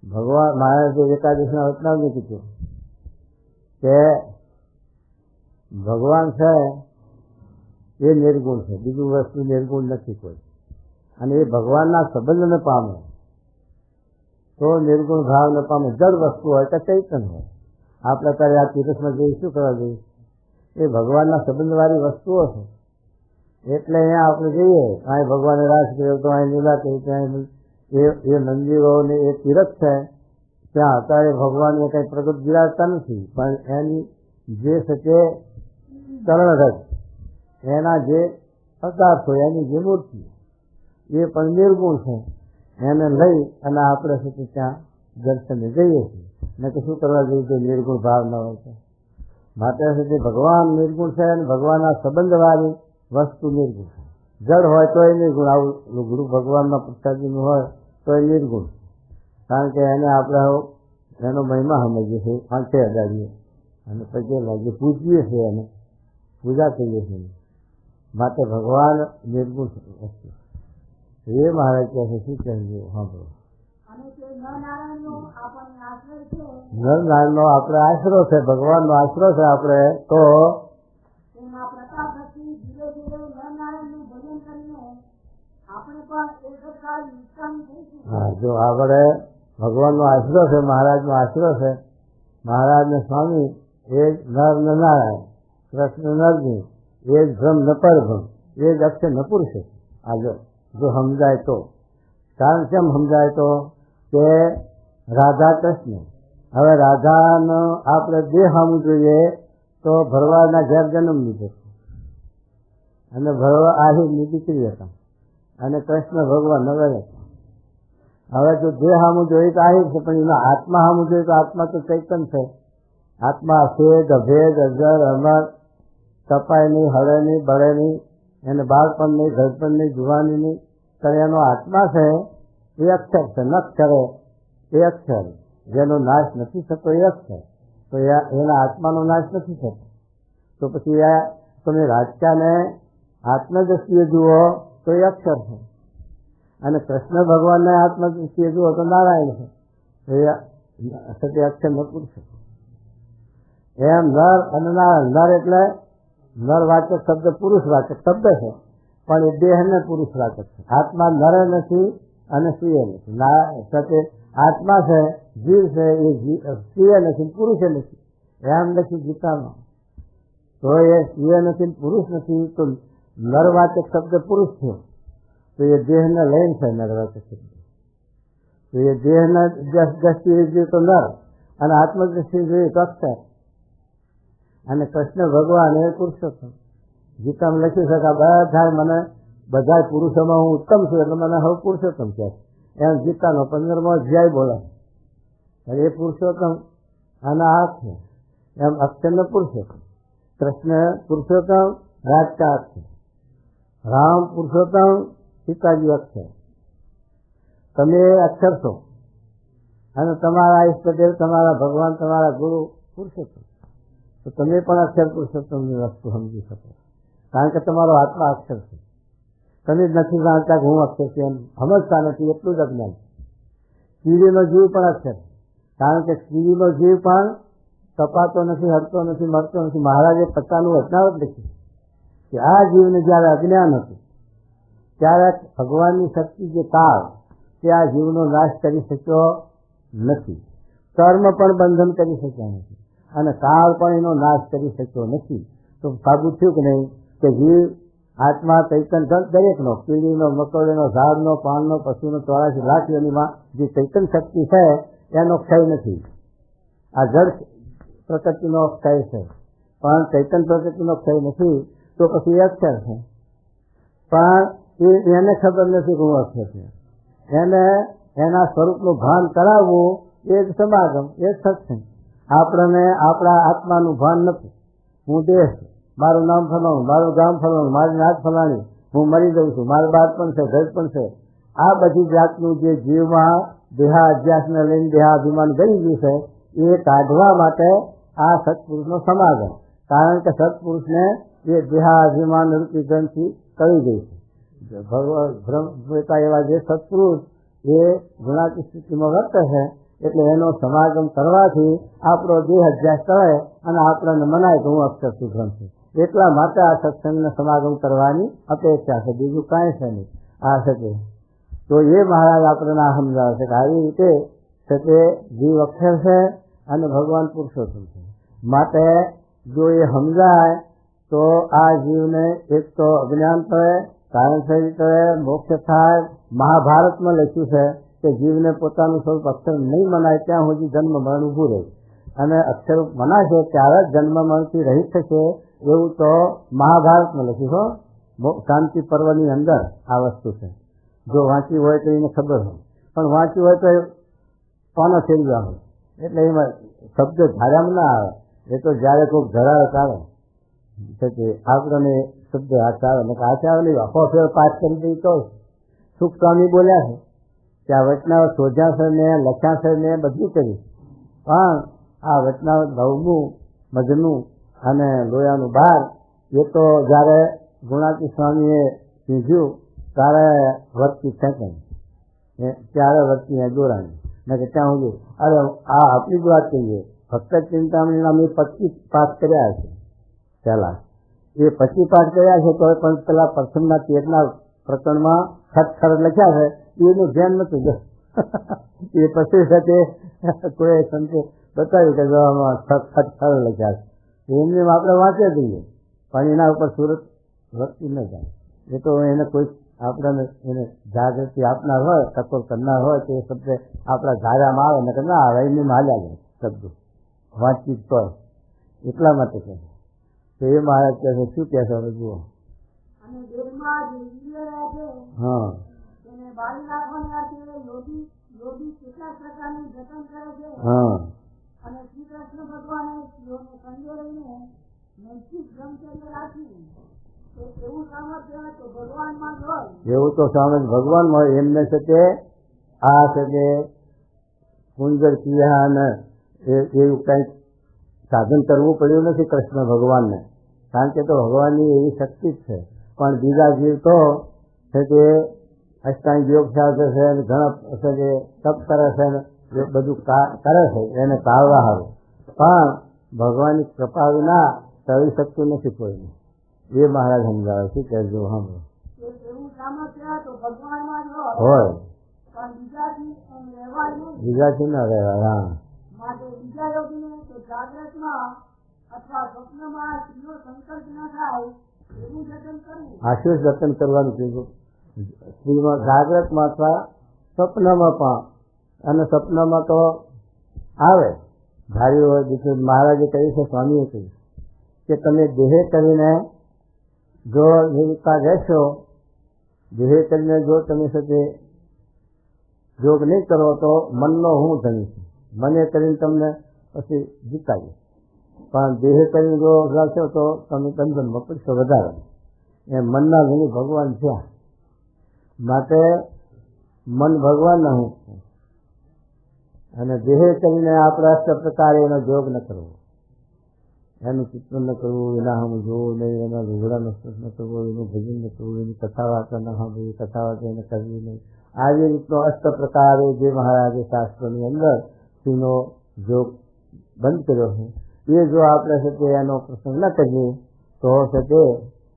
A: ભગવાન માયા જે એકાદશીના વચનામાં કીધું કે ભગવાન છે એ નિર્ગુણ છે, બીજું વસ્તુ નિર્ગુણ નથી કોઈ. અને એ ભગવાનના સંબંધને પામે તો નિર્ગુણ ભાવને પામે. જડ વસ્તુ હોય કે ચૈતન્ય હોય. આપણે અત્યારે આ તીર્થમાં જઈ શું કરવા જઈએ? એ ભગવાનના સંબંધવાળી વસ્તુઓ છે. એટલે અહીંયા આપણે જઈએ, અહીં ભગવાને રાસ કર્યો તો અહીં લીલા કરી, ત્યાં એ મંદિરોને એ તીર્થ છે. ત્યાં અત્યારે ભગવાનને કંઈ પ્રગટ બિરાજતા નથી, પણ એની જે છે તે ચરણરજ, એના જે પદાર્થો, એની જે મૂર્તિ એ પણ નિર્ગુણ છે. એને લઈ અને આપણે છે તે ત્યાં દર્શને જઈએ છીએ. ને કે શું કરવા જઈએ તો નિર્ગુણ ભાવ ન હોય છે. માટે છે તે ભગવાન નિર્ગુણ છે અને ભગવાનના સંબંધવાળી વસ્તુ નિર્ગુણ છે. જડ હોય તો એ નિર્ગુણ. આવું ગુરુ ભગવાનના પ્રસાદીનું હોય તો એ નિર્ગુણ. કારણ કે એને આપણે એનો મહિમા સમજીએ છીએ, 5 અડાડીએ અને પછી લાગીએ પૂજીએ છીએ અને પૂજા કરીએ છીએ. માટે ભગવાન નિર્ગુણ વસ્તુ. એ મહારાજ કહે છે શું કહેવું સાંભળો. નરનારાયણનો આપણે આશરો છે, ભગવાનનો આશરો છે આપણે. તો હા, જો આપણે ભગવાનનો આશરો છે, મહારાજનો આશરો છે. મહારાજને સ્વામી એ જ નર ને નારાયણ, કૃષ્ણ નરજી, એ જ બ્રહ્મ ન પરબ્રહ્મ, એ જ અક્ષર ન પુરુષ. આ જો સમજાય તો. કારણ કેમ સમજાય તો કે રાધા કૃષ્ણ. હવે રાધાનો આપણે દેહ સામું જોઈએ તો ભરવાડના ઘેર જન્મ લીધો અને ભરવા આહિરની દીકરી હતા અને કૃષ્ણ ભગવાન નગર હતા. હવે જો દેહ સામું જોઈએ તો આહિર છે, પણ એનો આત્મા સામું જોઈએ તો આત્મા તો ચૈતન્ય છે. આત્મા છેદ અભેદ અજર અમર, કપાય નહીં, હળે નહીં, બળે નહીં, એને બાળપણ નહીં, ઘરપણ નહીં, જુવાની નહીં. પણ એનો આત્મા છે એ અક્ષર છે. નક્ષરે એ અક્ષર જેનો નાશ નથી થતો એ અક્ષર. તો એના આત્માનો નાશ નથી થતો. તો પછી તમે રાજકાને આત્મદ્રષ્ટિએ જુઓ તો એ અક્ષર છે અને કૃષ્ણ ભગવાનને આત્મદ્રષ્ટિએ જુઓ તો નારાયણ છે. એ અક્ષર ન પુરુષ. એમ નર અને નારાયણ. નર એટલે નરવાચક શબ્દ પુરુષવાચક શબ્દ છે, પણ એ દેહને પુરુષવાચક છે. આત્મા નરે નથી અને સ્ત્રીએ નથી. સાથે આત્મા છે, જીવ છે, એ સ્ત્રીએ નથી, પુરુષે નથી. એમ નથી ગીતામાં. તો એ સ્ત્રીએ નથી, પુરુષ નથી. તો નરવાચક શબ્દ પુરુષ થયો તો એ દેહને લઈને છે નરવાચક શબ્દ. તો એ દેહના દ્રષ્ટિએ જોઈએ તો નર અને આત્મદ્રષ્ટિએ જોઈએ તો અક્ષર. અને કૃષ્ણ ભગવાન એ પુરુષોત્તમ. ગીતામાં લખી શકાય બધા પુરુષોમાં હું ઉત્તમ છું એટલે મને હવે પુરુષોત્તમ કહે. એમ ગીતાનો 15મો અધ્યાય બોલે એ પુરુષોત્તમ. અને આ છે એમ અક્ષરનો પુરુષોત્તમ. કૃષ્ણ પુરુષોત્તમ, રાજકા અક્ષર. રામ પુરુષોત્તમ, સીતાજી અક્ષર. તમે અક્ષર છો અને તમારા ઈષ્ટદેવ, તમારા ભગવાન, તમારા ગુરુ પુરુષોત્તમ. તો તમે પણ અક્ષર પુરુષોત્તમની વસ્તુ સમજી શકો, કારણ કે તમારો આત્મા અક્ષર છે. તમે જ નથી જાણતા કે હું અક્ષર છું એમ સમજતા નથી, એટલું જ અજ્ઞાન. કીડીનો જીવ પણ અક્ષર, કારણ કે કીડીનો જીવ પણ તપાતો નથી, હરતો નથી, મરતો નથી. મહારાજે પચાનું વચનાવટ લખ્યું કે આ જીવને જયારે અજ્ઞાન હતું ત્યારે ભગવાનની શક્તિ જે કાળ તે આ જીવનો નાશ કરી શક્યો નથી. કર્મ પણ બંધન કરી શક્યા નથી અને કાળ પણ એનો નાશ કરી શક્યો નથી. તો સાબુત થયું કે નહીં કે જીવ, આત્મા, ચૈતન દરેકનો, કીડીનો, મકોડીનો, ઝાડનો, પાનનો, પશુનો, 84 લાખ યોનિમાં જે ચૈતન શક્તિ છે એનો ક્ષય નથી. આ જળ પ્રકૃતિનો ક્ષય છે, પણ ચૈતન પ્રકૃતિનો ક્ષય નથી. તો પછી એ અક્ષર છે, પણ એને ખબર નથી કે હું અક્ષર છે. એને એના સ્વરૂપનું ભાન કરાવવું એ જ સમાગમ, એ જ સત્સંગ. આપણને આપણા આત્માનું ભાન નથી. હું દેહ છું, મારું નામ ફલાણું, મારું ગામ ફલાણું, મારી નાત ફલાણી, હું મરી જઉં છું, મારું બાળ પણ છે, ઘર પણ છે. આ બધી જાતનું જે જીવમાં દેહાધ્યાસને લઈને દેહાભિમાન ગઈ ગયું છે એ કાઢવા માટે આ સત્પુરુષનો સમાગમ. કારણ કે સત્પુરુષને એ દેહાભિમાન રૂપી ગ્રંથિ કરી ગઈ છે. ભગવાન એવા જે સત્પુરુષ એ ગુણાતી સ્થિતિમાં વર્તે છે, એટલે એનો સમાગમ કરવાથી આપણો દેહ અધ્યાસ કરે અને આપણને મનાય કે હું અક્ષર છું, ગ્રંથ છું. એટલા માટે આ સત્સંગને સમાગમ કરવાની અપેક્ષા છે, બીજું કાંઈ છે નહીં. આ શકે તો એ મહારાજ આપણને સમજાવે છે કે આવી રીતે છે તે જીવ અક્ષર છે અને ભગવાન પુરુષોત્તમ છે. માટે જો એ સમજાય તો આ જીવને એક તો અજ્ઞાન કરે, કારણ શરીર કરે, મોક્ષ થાય. મહાભારતમાં લખ્યું છે કે જીવને પોતાનું સ્વરૂપ અક્ષર નહીં મનાય ત્યાં સુધી જન્મ મરણ ઊભું રહે, અને અક્ષર મનાશે ત્યારે જ જન્મ મરણથી રહિત થશે, એવું તો મહાભારતમાં લખ્યું છે. શાંતિ પર્વની અંદર આ વસ્તુ છે. જો વાંચી હોય તો એને ખબર હોય, પણ વાંચ્યું હોય તો પાનો થઈ ગયા હોય, એટલે એમાં શબ્દ ધાર્યામાં ના આવે. એ તો જયારે કોઈક ધરાવે ચાલે કે આપણને શબ્દ હાથ આવે ને હાથ આવે નહીં, આખો ફેર પાઠ કરી દઈ તો સુખ સ્વામી બોલ્યા છે કે આ વચનાવટ શોધ્યા ને લખ્યા છે ને બધું કર્યું, પણ આ વચનાવટ 9મું મજનું અને લોયાનું 12 એ તો જયારે ગુણાતી સ્વામીએ કીધું ત્યારે વર્તી ખેંચાઈ, ત્યારે વર્તી દોરાણી ને કે ત્યાં સુધી. અરે આ આપણી જ વાત કહીએ, ભક્ત ચિંતામણી અમે 25 પાઠ કર્યા છે પહેલા. એ 25 પાઠ કર્યા છે તો પણ પેલા પ્રથમના 13ના પ્રકરણમાં ખર લખ્યા છે એનું ધ્યાન નથી. એ પછી સાથે કોઈ સંતે બતાવ્યું કે ખર લખ્યા છે, એમને આપણે વાંચે જઈએ, પણ એના ઉપર સુરત વર્તી ન જાય. એ તો એને કોઈ આપણને એને જાગૃતિ આપનાર હોય, ટકોર કરનાર હોય તો એ શબ્દ આપણા ધારામાં આવે ને કે ના આવે, એમને હાલ્યા જાય શબ્દો વાંચી તો. એટલા માટે કહે તો એ મહારાજ કહે છે, શું કહેશો જુઓ. હા હા
B: અને શ્રી કૃષ્ણ ભગવાને સ્ત્રીઓને સંગે રહીને નૈતિક બ્રહ્મચર્ય રાખ્યું. એવું સામર્થ્ય તો ભગવાનમાં જ હોય.
A: એવું તો સામર્થ્ય ભગવાનમાં હોય. એમને છે તે આ છે તે કુંજર ક્રિયા ને એવું કંઈક સાધન કરવું પડ્યું નથી કૃષ્ણ ભગવાનને, કારણ કે તો ભગવાનની એવી શક્તિ જ છે. પણ બીજા જીવ તો છે તે અષ્ટાંગ યોગ શાસ્ત્ર છે, ઘણા છે તે તપ કરે છે ને એ બધું કરે છે એને ટાળવા હારું, પણ ભગવાનની કૃપા વિના કરી શકતું નથી કોઈને. એ મહારાજ સમજાવે છે કે જો સાંભળો હોય બીજાથી ના રહેવાય. હા આશીષ જતન કરવાનું કીધું. સ્ત્રીમાં જાગ્રતમાં અથવા સ્વપ્નમાં પણ, અને સપનામાં તો આવે ધાર્યું હોય બીજું. મહારાજે કહ્યું છે, સ્વામીએ કહ્યું કે તમે દેહે કરીને જો નિર્વિકાર રહેશો, દેહે કરીને જો તમે સાથે યોગ નહીં કરો તો મનનો હું ધણી છું, મને કરીને તમને પછી જીતાવીશ. પણ દેહ કરીને જો રાખશો તો તમે બંધનમાં પડશો વધારે. એ મનના ગુણી ભગવાન છે, માટે મન ભગવાનના હું છું. અને દેહ કરીને આપણે અષ્ટ પ્રકારે એનો જોગ ન કરવો, એનું ચિંતન ન કરવું, એના હમ જોવું નહીં, એના લુગડાનો સ્પર્શ ન કરવો, એનું ભજન ન કરવું, એની કથા વાર્તા ન સાંભળવી, કથા વાર્તા એને કરવી નહીં. આવી રીતનો અષ્ટ પ્રકારે જે મહારાજે શાસ્ત્રોની અંદર એનો જોગ બંધ કર્યો છે, એ જો આપણે છે એનો પ્રસંગ ન કરીએ તો છે તે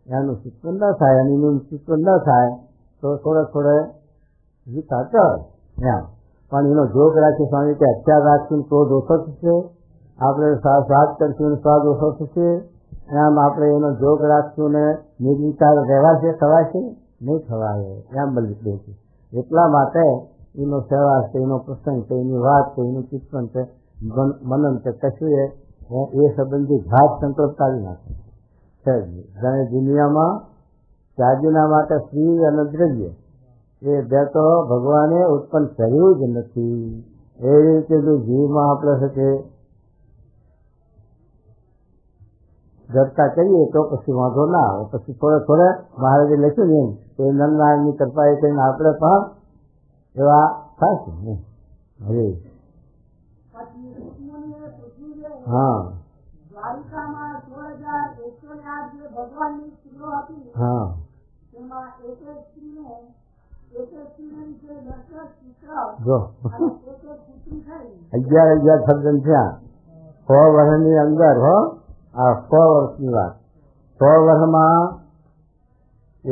A: એનું ચિંતન ન થાય, અને એનું ચિંતન ન થાય તો થોડે વિચાર ચડે એમ. પણ એનો જોગ રાખી સ્વામી કે અત્યાર રાખીને ક્રોધ ઓછો થશે, આપણે સ્વાદ કરશું ને સ્વાદ ઓછો થશે, એમ આપણે એનો જોગ રાખશું ને નિર્વિચાર રહેવાશે, ખવાશે નહીં ખવાય એમ બની દે છે. એટલા માટે એનો સહેવાસ છે, એનો પ્રસંગ છે, એની વાત છે, એનું ચિંતન છે, મનન છે, કશું એ સંબંધી ઘાત સંકલ્પ કાઢી નાખે છે. જાણે દુનિયામાં ત્યાગીના માટે સ્ત્રી અને દ્રવ્ય એ બે તો ભગવાને ઉત્પન્ન કર્યું જ નથી. એ રીતે જો જીવમાં આપણે છે જડતા કહીએ તો પછી વાંધો ના આવે. પછી થોડે મહારાજે લખ્યું ને તો એ નરનારાયણની કૃપા એ કરીને આપણે પણ એવા થશે ને. હવે હા
B: દ્વારિકામાં 16,108 જે ભગવાનની સ્ત્રીઓ હતી,
A: હા
B: તેમાં એક સ્ત્રીને વિશે 10 પુત્ર
A: જો
B: અને એક પુત્રી થઈ.
A: 11 શબ્દ થયા 100 વર્ષની અંદર. હો આ 100 વર્ષની વાત. 100 વર્ષમાં એ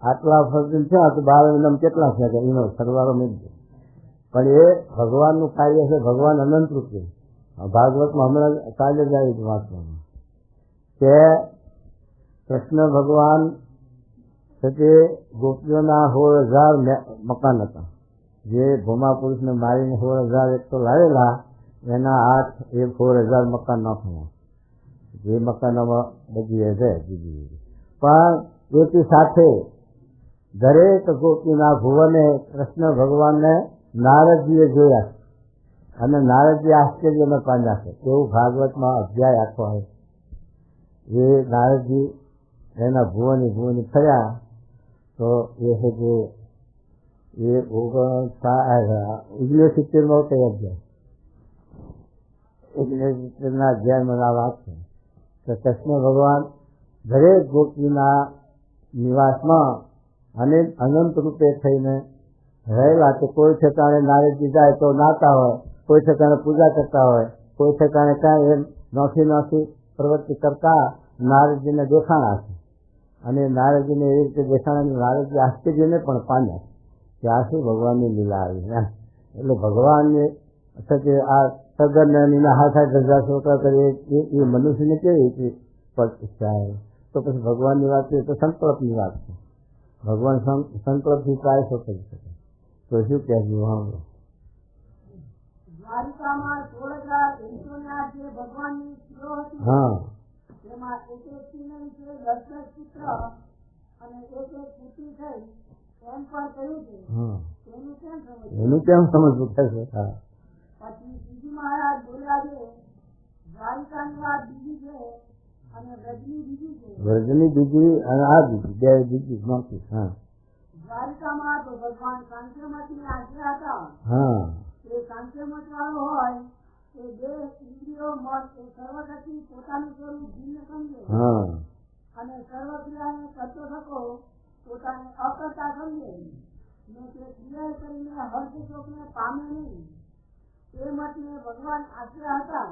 A: આટલા શબ્દ થયા તો 12 મહિનામાં કેટલા થયા એનો સરવાળો નહીં. પણ એ ભગવાનનું કાર્ય છે. ભગવાન અનંત રૂપે ભાગવતમાં હમણાં કાલે જ આવી વાંચવામાં કે કૃષ્ણ ભગવાન તે ગોપીઓના 16,000 મકાન હતા. જે ભૂમા પુરુષને મારીને 16,000 એક તો લાવેલા, એના 8 એ 16,000 મકાન ન થયા. જે મકાનોમાં બધી છે બીજી. પણ એથી સાથે દરેક ગોપીના ભુવને કૃષ્ણ ભગવાનને નારદજીએ જોયા, અને નારદજી આશ્ચર્યમાં પામ્યા છે. એવું ભાગવતમાં અધ્યાય આખો આવે. એ નારદજી એના ભુવની થયા તો એ છે કે એ 69માં અધ્યાય 69ના અધ્યાયમાં આ વાત છે કે કૃષ્ણ ભગવાન દરેક ગોપીના નિવાસમાં અને અનંત રૂપે થઈને રહેલા. કે કોઈ ઠેકાણે નારદજી જાય તો નાતા હોય, કોઈ ઠેકાણે પૂજા કરતા હોય, કોઈ ઠેકાણે કાંઈ એમ નોખી પ્રવૃત્તિ કરતા નારદજીને દેખાણા છે. અને નારદજીને એવી રીતે દેખાણા, નારદજી આશ્ચર્યને પણ પામ્યા કે આ શું ભગવાનની લીલા આવી એમ. એટલે ભગવાનને કે આ સગન હાથા ધજા છોકરા કરીએ એ મનુષ્યને કેવી રીતે થાય? તો પછી ભગવાનની વાત કરીએ તો સંકલ્પની વાત છે. ભગવાન સંકલ્પથી કાય શું કરી શકે? તો શું કહેવું? હા
B: દ્વારિકામાં 16,108 જે ભગવાનની સ્ત્રીઓ હતી,
A: હા
B: તેમાં એક સ્ત્રીને વિશે 10 પુત્ર અને એક પુત્રી થઈ એમ પણ કહ્યું છે.
A: એનું કેમ સમજવું થશે? હા
B: પછી બીજી મહારાજ બોલ્યા છે, દ્વારિકાની વાત બીજી છે અને વ્રજની બીજી છે.
A: વ્રજની બીજી અને આ બીજી બે બીજી નોખી. હા
B: દ્વારિકામાં તો ભગવાન કાંચનમઠની આજ્ઞા હતા.
A: હા
B: એ કાંચનમઠ વાળો હોય એ દેહ ઇન્દ્રિયો મન એ સર્વગતિ પોતાનું સ્વરૂપ ભિન્ન સમજે,
A: હા
B: અને સર્વક્રિયાને કરતો થકો પોતાને અકર્તા સમજે ને તે ક્રિયા કરીને હર્ષ શોકને પામે નહીં. એ મતને ભગવાન આશ્રય હતા.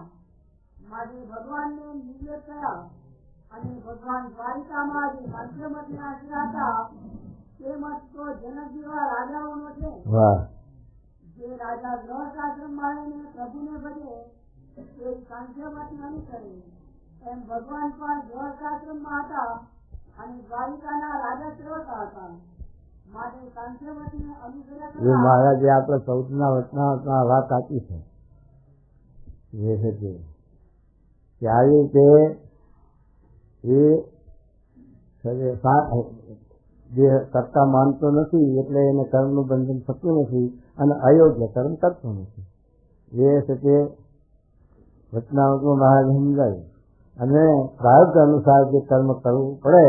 B: માટે ભગવાનને નિર્લેપ થયા. અને ભગવાન દ્વારિકામાં જે કાંચનમઠને આશ્રય હતા તે મત તો જનક જેવા રાજાઓનો છે.
A: વાહ.
B: જે રાજા ગૃહસ્થાશ્રમ માણીને પ્રભુને ભજે એ કાંચનમઠને અનુસરે. એમ ભગવાન પણ ગૃહસ્થાશ્રમમાં હતા અને દ્વારિકાના રાજા સેવકા હતા. માટે કાંચનમઠને અનુસર્યા
A: એ
B: કરવા
A: મહારાજે આપણે 14ના વચના વાત આપી છે. એ છે કે આવી રીતે જે કરતા માનતો નથી એટલે એને કર્મનું બંધન થતું નથી અને અયોગ્ય કર્મ કરતો નથી. એ છે કે વચનામૃતમાં મહારાજ સમજાયું. અને પ્રારબ્ધ અનુસાર જે કર્મ કરવું પડે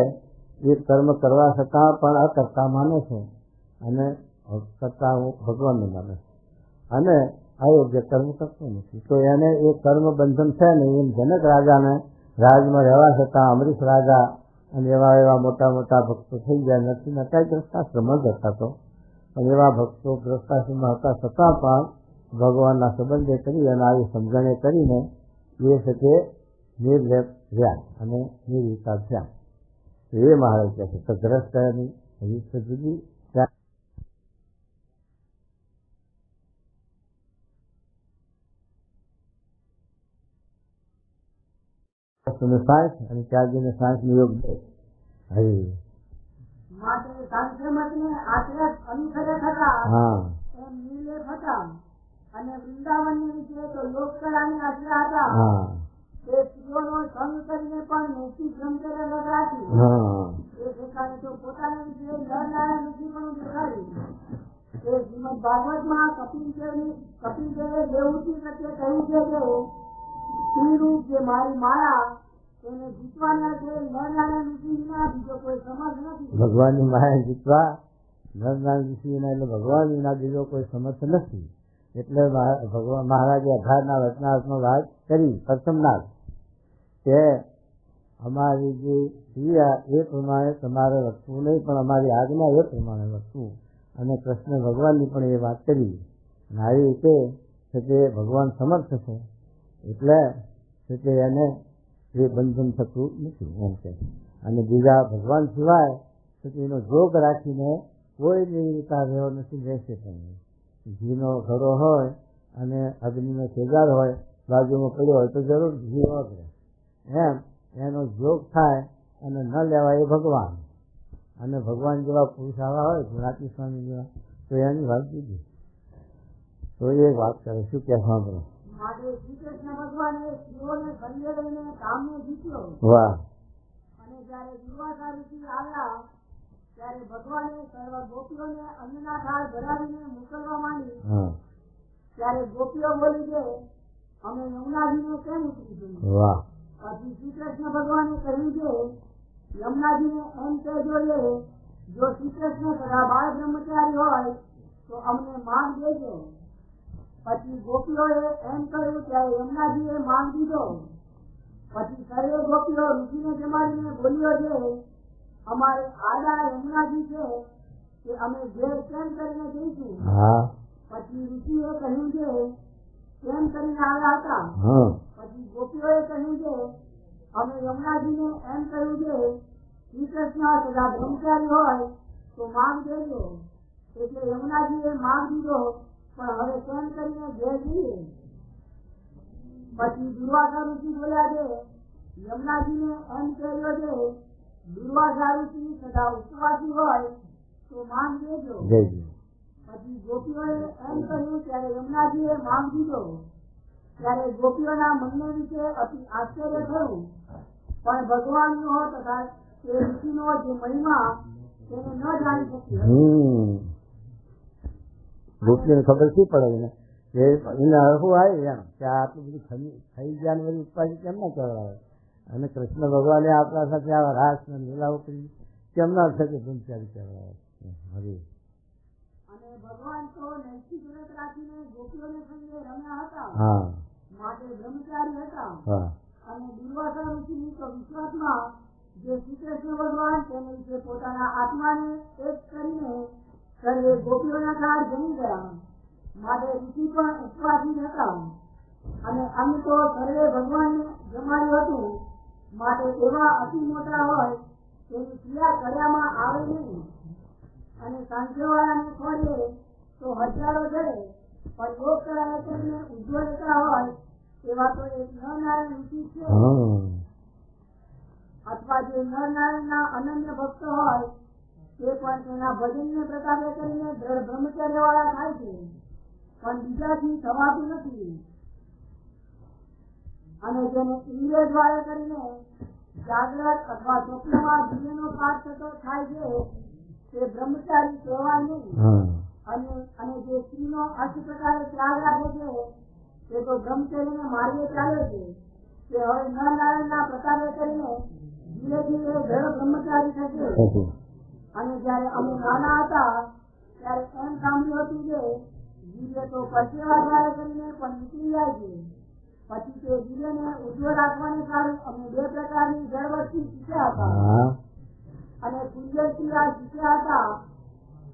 A: એ કર્મ કરવા છતાં પણ અકર્તા માને છે અને કરતા ભગવાનને માને છે અને અયોગ્ય કર્મ કરતો નથી. તો એને એ કર્મ બંધન છે ને એમ જનક રાજાને રાજમાં રહેવા છતાં અમરીશ રાજા અને એવા મોટા મોટા ભક્તો થઈ ગયા નથી. નતા ગ્રસ્તાશ્રમમાં જ હતા તો પણ એવા ભક્તો ગ્રસ્તાશ્રમમાં હતા છતાં પણ ભગવાનના સંબંધે કરી અને આવી સમજણે કરીને એ સાથે નિર્લેપ રહ્યા અને નિર્વિકાર થયા. એ મહારાજ કહે છે ગ્રસ્ત થયાની હજી જુદી સાયન્સ અને ત્યાગીને સાયન્સનો યોગ દે. હરી
B: માટે સંક્રમણને આશ્રય અનુસરે થતા
A: હા
B: એમ નિર્લેપ હતા અને વૃંદાવનની વિશે તો યોગ કળાની આશ્રય હતા.
A: હા
B: તે સ્ત્રીઓનો સંગ કરીને પણ નૈતિક બ્રહ્મચર્ય ન રાખ્યું.
A: હા
B: એ ઠેકાણે તો પોતાના વિશે નરનારાયણ ઋષિ પણ દેખાડ્યું. તે શ્રીમદ ભાગવતમાં કપિલદેવે દેવહૂતિ પ્રત્યે કહ્યું છે કે સ્ત્રીરૂપ જે મારી માયા તેને જીતવાના છે નરનારાયણ ઋષિ વિના બીજો કોઈ સમર્થ નથી.
A: ભગવાનની માયા જીતવા નરનારાયણ ઋષિના એટલે ભગવાન વિના બીજો કોઈ સમર્થ નથી. એટલે ભગવાન મહારાજે 18ના વચનામૃતમાં વાત કરી પ્રથમનાથ કે અમારી જે ક્રિયા એ પ્રમાણે તમારે વર્તવું નહીં પણ અમારી આજ્ઞા એ પ્રમાણે વર્તવું અને કૃષ્ણ ભગવાનની પણ એ વાત કરી. અને આવી રીતે છે તે ભગવાન સમર્થ છે એટલે છે તે એને એ બંધન થતું નથી એમ છે. અને બીજા ભગવાન સિવાય છે એનો જોગ રાખીને કોઈ નિર્વિકાર રહ્યો નથી રહેશે. પણ ઘીનો ઘડો હોય અને અગ્નિનો શેજાર હોય બાજુમાં પડ્યો હોય તો જરૂર ઘી વગરે એમ એનો જોગ થાય અને ન લેવાય એ ભગવાન. અને ભગવાન જેવા પુરુષ આવા હોય ગુણાતી સ્વામી જેવા તો એની વાત દીધી. તો એ વાત કરે શું કે સાંભળો.
B: માટે શ્રી કૃષ્ણ ભગવાને સ્ત્રીઓને સંગે લઈને કામને જીત્યો.
A: વાહ.
B: અને જયારે દુર્વાસા ઋષિ આવ્યા ત્યારે ભગવાને સર્વ ગોપીઓને અન્નના થાળ ભરાવીને મોકલવા માંડી. ત્યારે ગોપીઓ બોલી કે અમે યમુનાજીને કેમ ઉતરીશું.
A: વાહ.
B: પછી શ્રી કૃષ્ણ ભગવાને કહ્યું કે યમુનાજીને એમ કહેજો કે જો શ્રી કૃષ્ણ સદા બાળ બ્રહ્મચારી હોય તો અમને માન દેજો. પછી ગોપીઓએ એમ કહ્યું ત્યારે યમુનાજીએ માન દીધો. પછી સર્વે ગોપીઓ ઋષિને જમાડીને બોલ્યો છે અમારે આડા યમુનાજી છે કે અમે ઘેર કેમ કરીને જઈશું. પછી ઋષિએ કહ્યું છે કેમ કરીને આવ્યા હતા. પછી ગોપીઓએ કહ્યું છે અમે યમુનાજીને એમ કહ્યું છે શ્રી કૃષ્ણ સદા બ્રહ્મચારી હોય તો માગ દેજો. એટલે યમુનાજીએ માગ દીધો પણ હવે કેમ કરીને ઘેર જઈએ. પછી દુર્વાસા ઋષિ બોલ્યા છે યમુનાજીને એમ કહ્યો છે દુર્વાસા ઋષિ સદા ઉપવાસી હોય તો માન દેજો. પછી ગોપીઓએ એમ કહ્યું ત્યારે યમુનાજીએ માન દીધો. ત્યારે ગોપીઓના મનને વિશે અતિ આશ્ચર્ય થયું પણ ભગવાનનો તથા તે ઋષિનો જે મહિમા તેને ન જાણી શક્યો.
A: ગોપીઓને ખબર શી પડે ને કે એને હરખું આવી એમ કે આટલું બધું થઈ ગયા ને બધી ઉપાધિ કેમ ના કરાવે. અને કૃષ્ણ ભગવાને આપણા સાથે આવા રાસ ને લીલાઓ કરી કેમ ના થશે બ્રહ્મચારી કહેવાય.
B: અને ભગવાન તો નૈતિક વ્રત રાખીને ગોપીઓને સંગે રમ્યા હતા માટે બ્રહ્મચારી હતા. અને દુર્વાસા ઋષિની તો વિશ્વાસમાં જે શ્રી કૃષ્ણ ભગવાન તેને વિશે પોતાના આત્માને એક કરીને સર્વે ગોપીઓના થાળ જમી ગયા માટે ઋષિ પણ ઉપવાસી હતા. અને અન્ન તો સર્વે ભગવાનને જમાડ્યું હતું માટે એવા અતિ મોટા હોય તેની ક્રિયા કર્યામાં આવે નહીં. અને સાંખ્યવાળાને ખોરીએ તો હજારો જડે પણ યોગ કળાએ કરીને ઉજ્જવળતા હોય એવા તો એક નરનારાયણ ઋષિ છે. અથવા જે નરનારાયણના અનન્ય ભક્ત હોય તે પણ તેના ભજનને પ્રતાપે કરીને દ્રઢ બ્રહ્મચર્ય વાળા થાય છે પણ બીજાથી થવાતું નથી. અને જેને ઇન્દ્રિય દ્વારા કરીને જાગ્રત અથવા સ્વપ્નમાં દિવ્યનો પાઠ થતો થાય છે તે બ્રહ્મચારી કહેવાય નહીં. અને જે સ્ત્રીનો અષ્ટ પ્રકારે ત્યાગ રાખે છે એ તો બ્રહ્મચર્યને માર્ગે ચાલે છે કે હવે નરનારાયણના પ્રતાપે કરીને ધીરે ધીરે જળ બ્રહ્મચારી થશે. અને જયારે અમે નાના હતા ત્યારે એમ સાંભળ્યું હતું કે ધીરે તો પરસેવા દ્વારા કરીને પણ નીકળી જાય છે. પછી તે ધીરેને ઉજ્જવળ રાખવાને સારું અમે 2 પ્રકારની જળ વસ્તુ શીખ્યા હતા. અને પુંજર ક્રિયા શીખ્યા હતા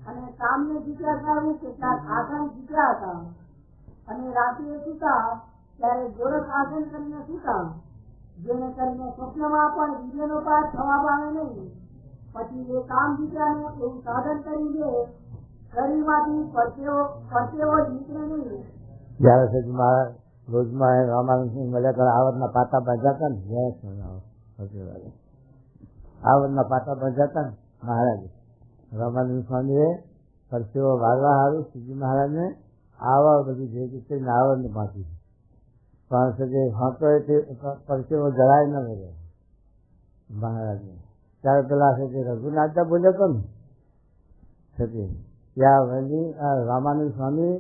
B: અને કામને શીખ્યા સારું કેટલાક આસન શીખ્યા હતા. અને રાત્રે સૂતા ત્યારે ગોરખ આસન કરીને સૂતા, જેને કરીને સ્વપ્નમાં પણ વીર્યનો પાઠ થવા પામે નહીં. પછી એ કામ શીખ્યાનું એવું સાધન કરી દે શરીરમાંથી પરસેવો નીકળે નહીં.
A: જયારે સુધી મારા રોજમાં રામાનંદ મળ્યા ત્યારે આવડના પાટા બાંધાતા ને આવડના પાટા બાંધાતા ને મહારાજ રામાનંદ સ્વામીએ પરસેવો વારવા સારું શ્રીજી મહારાજને આવા બધું ભેગી કરીને આવડને બાંધી પણ સજે હતો તે પરસેવો જરાય ન મળે મહારાજને. ત્યારે પેલા છે રઘુનાથા બોલ્યો હતો ને સતી ત્યાં વરણી રામાનંદ સ્વામી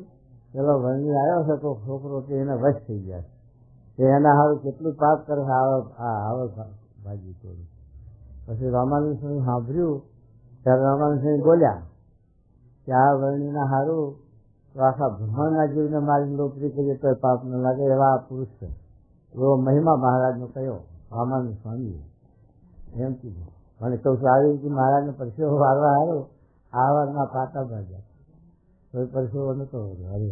A: પેલો વરણી આવ્યો છે તો છોકરો તે એને વશ થઈ ગયા છે. એના સારું કેટલું પાપ કરે આવડ ભાજી તોડી. પછી રામાનંદ સ્વામી સાંભળ્યું ત્યારે રામાનંદ સ્વામી બોલ્યા કે આ વર્ણીના સારું તો આખા બ્રહ્માંડના જીવને મારી નોકરી કરીએ તો પાપ ન લાગે એવા પુરુષ છે. એવો મહિમા મહારાજનો કયો રામાનંદ સ્વામીએ એમ કીધું. મને કહું છું આવી રીતે મહારાજને પરસેવો વારવા આવ્યો આવડના પાટા બાંધ્યા તો પરસેવો નતો અરે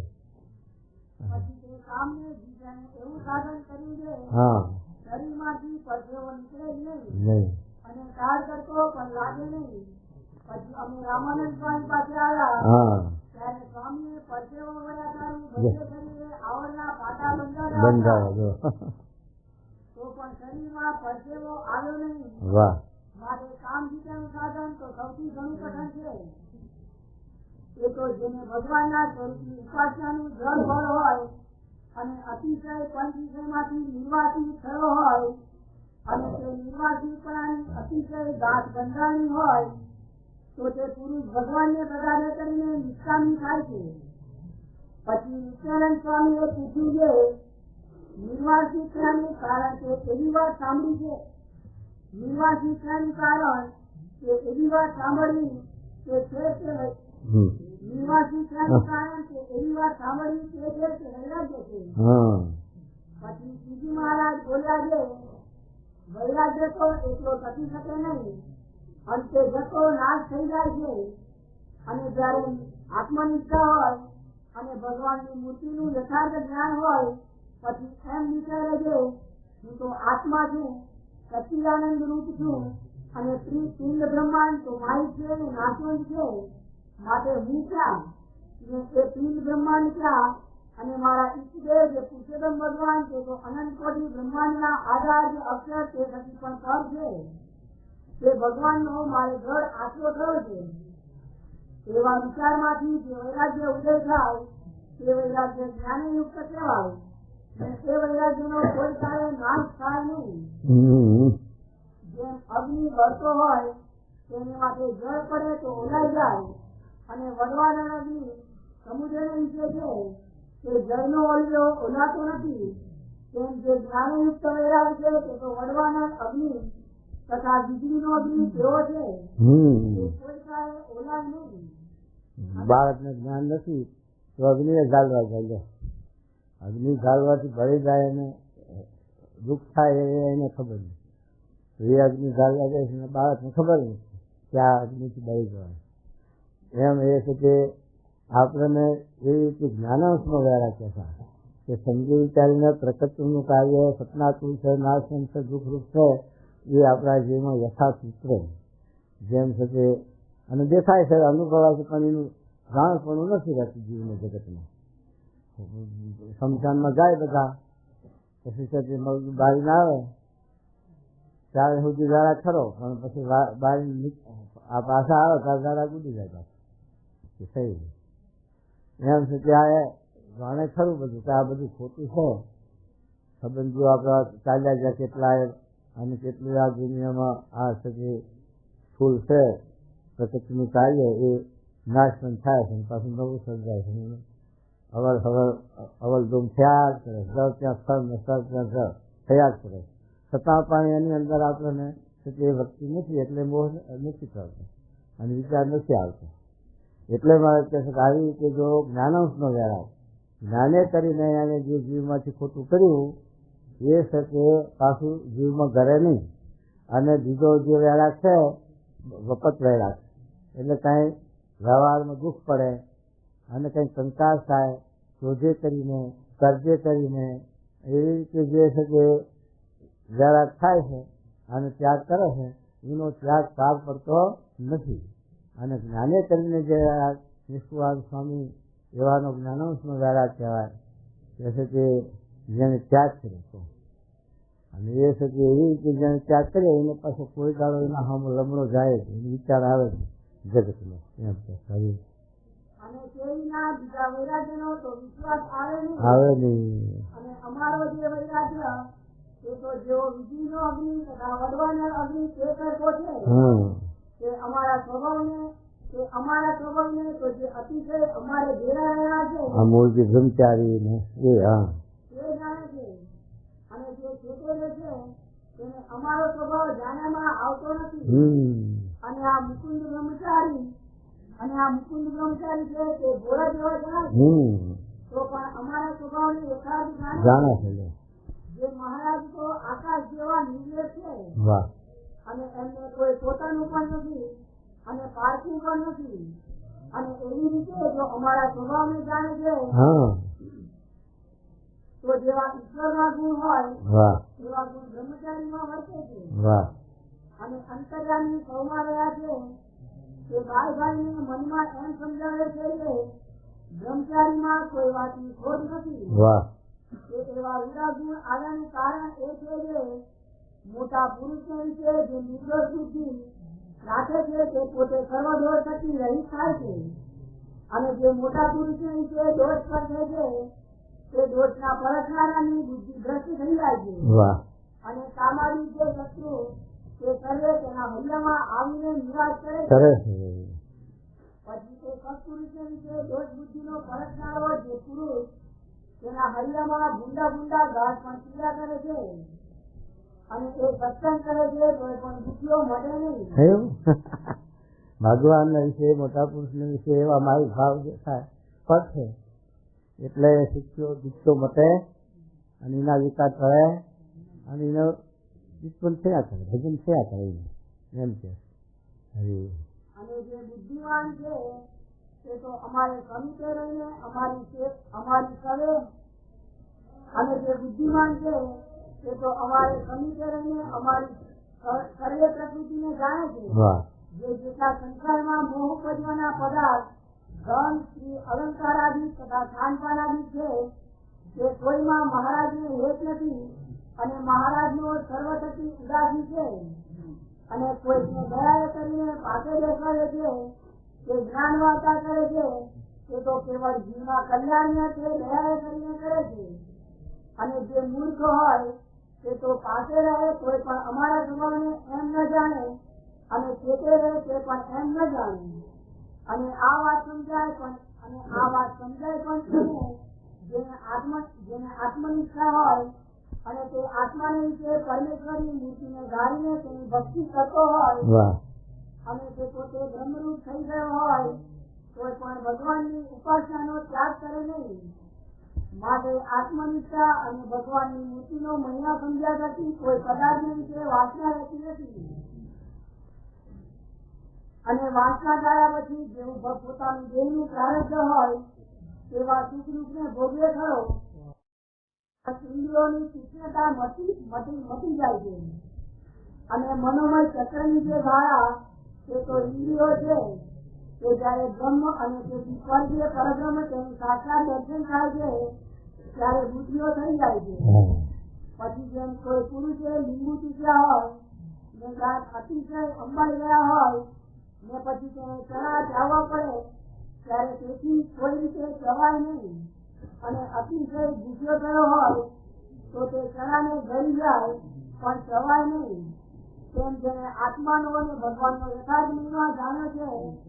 A: હા
B: શરીરમાંથી પરસેવો નીકળે
A: નહીં
B: અને કાર કરતો પણ લાગે નહીં. પછી અમે રામાનંદ સ્વામી પાસે આવ્યા
A: હા
B: ત્યારે સ્વામીએ પરસેવો વળ્યા સારું બધે શરીરે આવડના પાટા બંધાવ્યા
A: બંધાવ્યો
B: તો પણ શરીરમાં પરસેવો આવ્યો નહીં.
A: વાહ
B: માટે કામ જીતાનું સાધન તો સૌથી ઘણું કઠણ છે. એ તો જેને ભગવાનના સ્વરૂપની ઉપાસનાનું જળ ફળ હોય અને અતિશય પંચ વિષયમાંથી નિર્વાસિત થયો હોય અને તે નિર્વાસિતપણાની અતિશય ગાંઠ બંધાણી હોય તો તે પુરુષ ભગવાનને પ્રદાન કરીને નિષ્કામી થાય છે. પછી નિત્યાનંદ સ્વામીએ પૂછ્યું કે નિર્વાસિત થયાનું કારણ કે એવી વાત સાંભળી છે નિર્વાસિત થયાનું કારણ કે એવી વાત સાંભળવી કે છે નિર્વાસિત થયાનું કારણ કે એવી વાત સાંભળવી કે છે કે વૈરાગ્ય છે. પછી શ્રીજી મહારાજ બોલ્યા છે વૈરાગ્ય તો એટલો ટકી શકે નહીં, અંતે જતો નાશ થઈ જાય છે. અને જયારે આત્મનિષ્ઠા હોય અને ભગવાનની મૂર્તિનું યથાર્થ જ્ઞાન હોય પછી એમ વિચારે છે હું તો આત્મા છું, સચ્ચિદાનંદ રૂપ છું અને પિંડ બ્રહ્માંડ તો માહિત છે અને નાશવંત છે. માટે હું ક્યાં ને એ પિંડ બ્રહ્માંડ ક્યાં અને મારા ઈષ્ટદેવ જે પુરુષોત્તમ ભગવાન છે તો અનંત કોટી બ્રહ્માંડના આધાર જે અક્ષર તે થકી પણ પર છે. તે ભગવાનનો મારે દ્રઢ આશરો થયો છે. એવા વિચારમાંથી જે વૈરાગ્ય ઉદય થાય તે વૈરાગ્ય જ્ઞાનયુક્ત કહેવાય. તે વૈરાગ્યનો કોઈ કાળે નાશ થાય નહીં. જેમ અગ્નિ બળતો હોય તેની માટે જળ પડે તો ઓલાઈ જાય અને વડવાના અગ્નિ સમુદ્રને વિશે છે તે જળનો ઓલિયો ઓલાતો નથી. તેમ જે જ્ઞાનયુક્ત વૈરાગ છે તે તો વડવાના અગ્નિ તથા વીજળીનો અગ્નિ તેવો છે કોઈ કાળે ઓલાય નહીં.
A: બાળકને જ્ઞાન નથી તો અગ્નિ ઝાલવા જાય. અગ્નિ ઝાલવાથી ભળી જાય અને દુઃખ થાય એને ખબર નહીં. એ અગ્નિ ઝાલવા જાય છે બાળકને ખબર નથી કે આ અગ્નિથી બળી જવાય. એમ એ છે કે આપણને એવી રીતે જ્ઞાનાંશનો વૈરાગ કહેતા કે સમજી વિચારીને પ્રકૃતિનું કાર્ય સપનાતું છે નાશવંત છે દુઃખરૂપ છે એ આપણા જીવનમાં યથાર્થ ઉતરે જેમ છે તે અને દેખાય છે અનુભવાય પણ એનું જાણપણું નથી રહેતું જીવન જગતમાં. શમશાનમાં જાય બધા પછી છે તે બારી ના આવે ત્યારે સુધી ઝાડા ખરો પણ પછી બારી આ પાછા આવે ત્યારે ઝાડા કૂદી જાય થઈ એમ છે ત્યારે જાણે ખરું બધું કે આ બધું ખોટું છે. સંબંધીઓ આપણા ચાલ્યા ગયા કેટલાય અને કેટલી આ દુનિયામાં આ સગી ફૂલ છે પ્રકૃતિનું કાર્ય એ નાશવંત થાય છે પાછું નવું સર્જાય છે અવલ દુમ થયા જ કરે, સર ત્યાં સર ને સર ત્યાં સર થયા જ કરે, છતાં પણ એની અંદર આપણને એ ભક્તિ નથી, એટલે મોહ નથી થતો અને વિચાર નથી આવતો. એટલે મારે કહે છે કે આવી રીતે જો જ્ઞાનાંશનો વેરાગ જ્ઞાને કરીને એને જે જીવમાંથી ખોટું કર્યું એ છે કે પાછું જીવમાં ઘરે નહીં. અને બીજો જે વેરાગ છે વપત વેરાગ, એટલે કાંઈ વ્યવહારમાં દુઃખ પડે અને કંઈ કંકાસ થાય, શોધે કરીને કર્જે કરીને એવી રીતે જે છે કે વેરાગ થાય છે અને ત્યાગ કરે છે, એનો ત્યાગ સાર પડતો નથી. અને જ્ઞાને કરીને જે વેરાગ નિષ્કુળાનંદ સ્વામી એવાનો જ્ઞાનાંશનો વેરાગ કહેવાય, કે છે કે જેને ત્યાગ કર્યો. અને એ છે કે એવી રીતે જેને ત્યાગ કર્યો એને પાછો કોઈ દાડો એના સામે લમણો જાય છે, એને વિચાર આવે છે જગતનો. એમ કે
B: અને તેના બીજા વૈરાગ્યનો તો વિશ્વાસ
A: આવે નહીં.
B: અને અમારો જે વૈરાગ્ય એ તો જેવો વિધિનો અગ્નિ તથા વડવાનો અગ્નિ તે કરતો છે કે અમારા સ્વભાવને તો જે અતિશય અમારે ઘેરા રહ્યા છે
A: આ મૂળજી બ્રહ્મચારી ને એ
B: જાણે છે. અને જે છેતરે છે તેને અમારો સ્વભાવ જાણવામાં આવતો નથી. અને આ મુકુંદ બ્રહ્મચારી છે તે ભોળા જેવા જણાય છે, તો પણ અમારા સ્વભાવને યથાર્થ જાણે છે. જે મહારાજ તો આકાશ જેવા નિર્લેપ છે અને એમને કોઈ પોતાનું પણ નથી અને પારખું પણ નથી. અને એવી રીતે જો અમારા સ્વભાવને જાણે છે તો જેવા ઈશ્વરના ગુણ હોય એવા ગુણ બ્રહ્મચારીમાં વર્તે છે. અને અંતર્યામી સૌમાં રહ્યા છે કે ભાઈ મનમાં એમ સમજાવે છે કે બ્રહ્મચારીમાં કોઈ વાતની ખોટ નથી. એવા વીરા ગુણ આવ્યાનું કારણ એ છે કે મોટા પુરુષને વિશે જે નિર્દોષ બુદ્ધિ રાખે છે તે પોતે સર્વદોષ થકી રહિત થાય છે. અને જે મોટા પુરુષને વિશે દોષ પર છે તે દોષના પરખનારાની બુદ્ધિ ભ્રષ્ટ થઈ જાય છે. અને સામાજિક જે શત્રુ તે સર્વે તેના હૈયામાં આવીને નિરાશ કરે છે. પછી તે સત્પુરુષને વિશે દોષ બુદ્ધિનો પરખનારો જે પુરુષ તેના હૈયામાં ભૂંડા ઘાસ પણ પીડા કરે છે. અને એ સત્સંગ કરે છે તો પણ દુઃખીઓ મળે નહીં.
A: ભગવાન વિશે મોટા પુરુષ વિશે એવા મારી ભાવ જે થાય પડશે એટલે શીખ્યો દીક્ષો મટે અને એના વિકાસ કરે અને એનો ઉત્પન્ન થયા કરે, ભજન થયા કરે એમ કે.
B: અને જે બુદ્ધિમાન છે તે તો અમારે સમીપે રહીને અમારી સવે અને જે બુદ્ધિમાન છે તે તો અમારે સમીપે રહીને અમારી સર્વે પ્રકૃતિને જાણે છે. જે જેટલા સંસારમાં મોહ ઉપજવાના પદાર્થ ધન, સ્ત્રી, અલંકારાદિ તથા ખાનપાનાદિ છે તે કોઈમાં મહારાજને હેત નથી અને મહારાજનો સર્વ થકી ઉદાસી છે. અને કોઈને દયાએ કરીને પાસે બેસાડે છે કે જ્ઞાન વાર્તા કરે છે તે તો કેવળ જીવના કલ્યાણ છે દયાએ કરીને કરે છે. અને જે મૂર્ખ હોય તે તો પાસે રહે કોઈ પણ અમારા સ્વભાવને એમ ન જાણે અને ચેતે રહે તે પણ એમ ન જાણે. અને આ વાત સમજાય પણ જેને આત્મનિષ્ઠા હોય અને તે આત્માને વિશે પરમેશ્વરની મૂર્તિને ધારીને તેની ભક્તિ કરતો હોય અને તે પોતે બ્રહ્મરૂપ થઈ ગયો હોય તો પણ ભગવાનની ઉપાસનાનો ત્યાગ કરે નહીં. માટે આત્મનિષ્ઠા અને ભગવાનની મૂર્તિનો મહિમા સમજ્યા થકી કોઈ પદાર્થ વિશે વાસના રહેતી નથી. અને વાસના થયા પછી જેવું પોતાનું દેહનું પ્રારબ્ધ હોય તેવા સુખ દુઃખને ભોગવે ખરો. ઇન્દ્રિયોની તીક્ષ્ણતા મટી જાય છે. અને મનોમય ચક્રની જે ધારા તે તો ઇન્દ્રિયો છે તે જયારે બ્રહ્મ અને તેથી સ્વર્ગીય પરબ્રહ્મ તેનું સાક્ષાત દર્શન થાય છે ત્યારે બુદ્ધિઓ થઈ જાય છે. પછી જેમ કોઈ પુરુષે લીંબુ ચૂસ્યા હોય ને દાંત અતિશય અંબાઈ ગયા હોય ને પછી તેને ચણા ચાવવા પડે ત્યારે તેથી કોઈ રીતે ચવાય નહીં અને અતિશય ભૂખ્યો થયો હોય તો તે ચણાને ગળી જાય પણ ચવાય નહીં. તેમ જેને આત્માનો અને ભગવાનનો યથાર્થ મહિમા જાણ્યો છે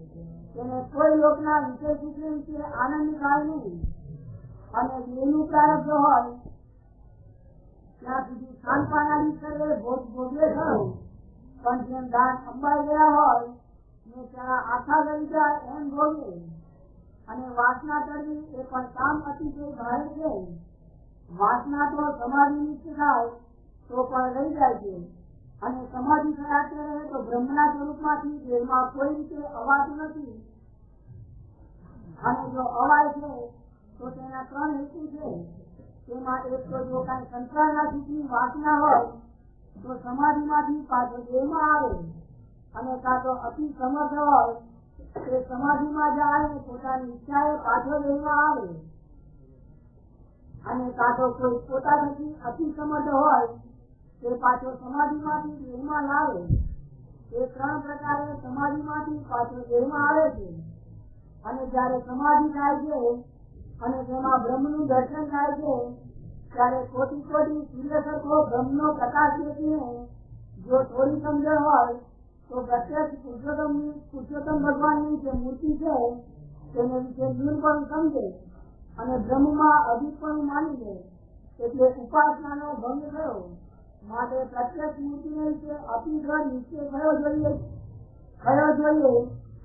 B: તેને કોઈ લોકના વિષય વિશે આનંદ થાય નહીં અને દેહનું પ્રારબ્ધ હોય ત્યાં સુધી ખાનપાનાની સર્વે ભોગે થયું, પણ જેમ દાંત અંબાઈ ગયા હોય ને ત્યાં આખા ગઈ જાય એમ ભોગે. અને વાસના કરવી એ પણ કામ અતિશય ભારે છે. વાસના તો સમાધિ નિષ્ઠ થાય તો પણ રહી જાય છે, અને સમાધિ થયા રહે તો બ્રહ્મના સ્વરૂપમાંથી દેહમાં કોઈ રીતે અવાતું નથી. અને જો અવાય છે તો તેના 3 હેતુ છે. તેમાં એક તો જો કઈ સંસારના સુખની વાસના હોય તો સમાધિમાંથી પાછો દેહમાં આવે, અને કાં તો અતિ સમર્થ હોય તે સમાધિમાં જાય અને પોતાની ઈચ્છાએ પાછો દેહમાં આવે, અને કાં તો કોઈ પોતા થકી અતિ સમર્થ હોય તે પાછો સમાધિમાંથી દેહમાં લાવે. એ 3 પ્રકારે સમાધિમાંથી પાછો દેહમાં આવે છે. અને જયારે સમાધિ થાય છે અને તેમાં બ્રહ્મનું દર્શન થાય છે ત્યારે કોટી સૂર્ય સરખો બ્રહ્મનો પ્રકાશ દેખીને જો થોડી સમજણ હોય તો પ્રત્યક્ષ પુરુષોત્તમ ભગવાનની જે મૂર્તિ છે તેને વિશે ન્યૂનપણ સમજે અને બ્રહ્મમાં અધિકપણ માની લે, એટલે ઉપાસનાનો ભંગ થયો. માટે પ્રત્યક્ષ મૂર્તિને વિશે અતિ દ્રઢ નિશ્ચય થયો જોઈએ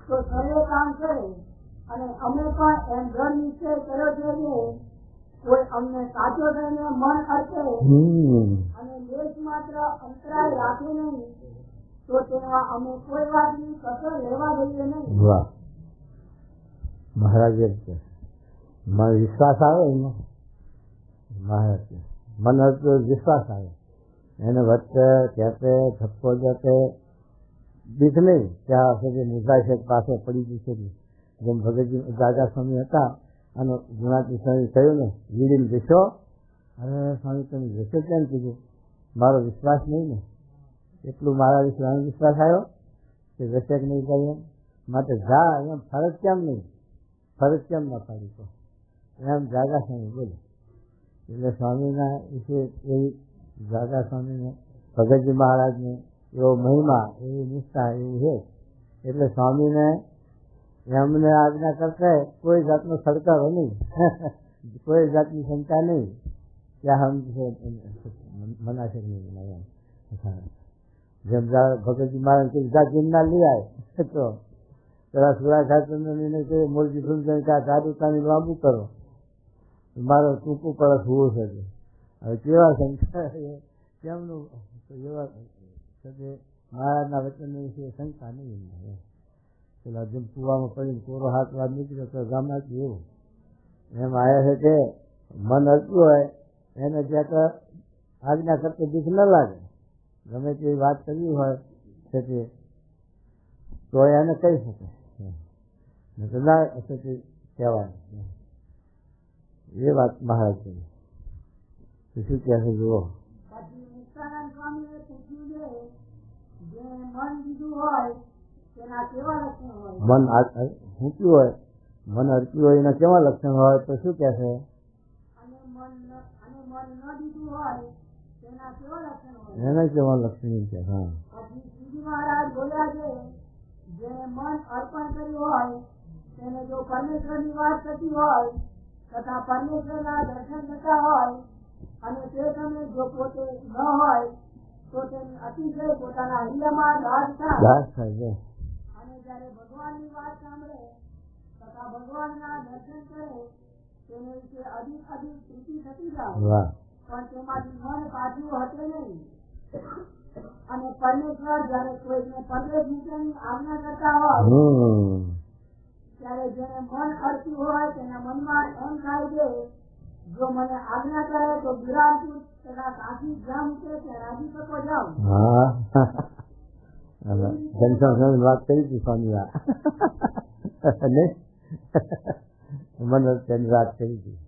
B: તો સર્વે કામ કરે. અને અમે પણ એમ દ્રઢ નિશ્ચય કર્યો છે કે કોઈ અમને સાચો થઈને મન અર્પે અને લેશ માત્ર અંતરાય રાખે નહીં તો તેમાં અમે કોઈ વાતની કસર લેવા દઈએ નહીં.
A: મહારાજ મને વિશ્વાસ આવે ને, મહારાજ મન અર્પે વિશ્વાસ આવે એને વચ્ચે કહેતે ધક્કો જતે બીક નહીં. ત્યાં સુધી નિર્ધાય પાસે પડી જશે. જેમ ભગતજી દાદા સ્વામી હતા અને ગુણાતી સ્વામી કહ્યું ને વીડીને જશો, અરે સ્વામી તમે જશો કેમ કીધું, મારો વિશ્વાસ નહીં ને. એટલું મારા વિશ્વાસ આવ્યો કે જશે કે નહીં કહીએ માટે જા એમ ફરજ કેમ નહીં, ફરજ કેમ ન પાડી તો એમ દાદા સ્વામી બોલે. એટલે સ્વામીના વિશે એવી દાદા સ્વામીને ભગતજી મહારાજને એવો મહિમા એવી નિષ્ઠા એવું છે. એટલે સ્વામીને એમને આજ્ઞા કરતા કોઈ જાતનો સડકારો નહીં, કોઈ જાતની શંકા નહીં ત્યાં મનાશે નહીં. જેમ ભગતજી મહારાજ ગિરનાર લઈ આવે તો પેલા સુરા ખાતરને કહે મોરજી સુંદર કે આ ગાડુતાની લાંબુ કરો, મારો ટૂંકું પરસ હોવું છે. હવે કેવા શંકા કેમનું એવા મહારાજના વચન વિશે શંકા નહીં. પેલા જેમ કુવામાં પડીને કોરો હાથ વાર નીકળ્યો તો ગામમાંથી એવું એમ આવ્યા છે કે મન અડતું હોય એને જ્યાં આજ્ઞા કરતા દુઃખ ન લાગે. ગમે તે વાત કરવી હોય છે તો એને કહી શકે ના કહેવાય. એ વાત મહારાજ કરી શું કહે છે જુઓ.
B: પછી મુક્તાનંદ સ્વામીએ પૂછ્યું છે જે મન દીધું હોય તેના કેવા લક્ષણ હોય?
A: મન મૂક્યું હોય, મન અડક્યું હોય એના કેવા લક્ષણ હોય તો શું કહે છે?
B: અને મન ન દીધું હોય તેના કેવા લક્ષણ હોય?
A: એના કેવા લક્ષણ છે. હા
B: પછી શ્રીજી મહારાજ બોલ્યા છે જેને મન અર્પણ કર્યું હોય તેને જો પરમેશ્વરની વાત થતી હોય તથા પરમેશ્વરના દર્શન થતા હોય અને તે સમયે જો પોતે ન હોય તો તેની અતિશય પોતાના હૈયામાં દાસ થાય. અને જયારે ભગવાનની વાત સાંભળે તથા ભગવાનના દર્શન કરે તેને વિશે અધિક પ્રીતિ થતી જાય, પણ તેમાંથી મન પાછું હટે નહીં. અને પરમેશ્વર જયારે કોઈને પરદેશ મૂકવાની આજ્ઞા કરતા હોય ત્યારે જેને મન અડતું હોય તેના મનમાં એમ થાય છે જો મને આજ્ઞા કરે તો બિરામપુર તથા કાશી જ્યાં મૂકે ત્યાં રાજી શકો જાઉં.
A: વાત કરી હતી સ્વામી મને તેની વાત કરી હતી.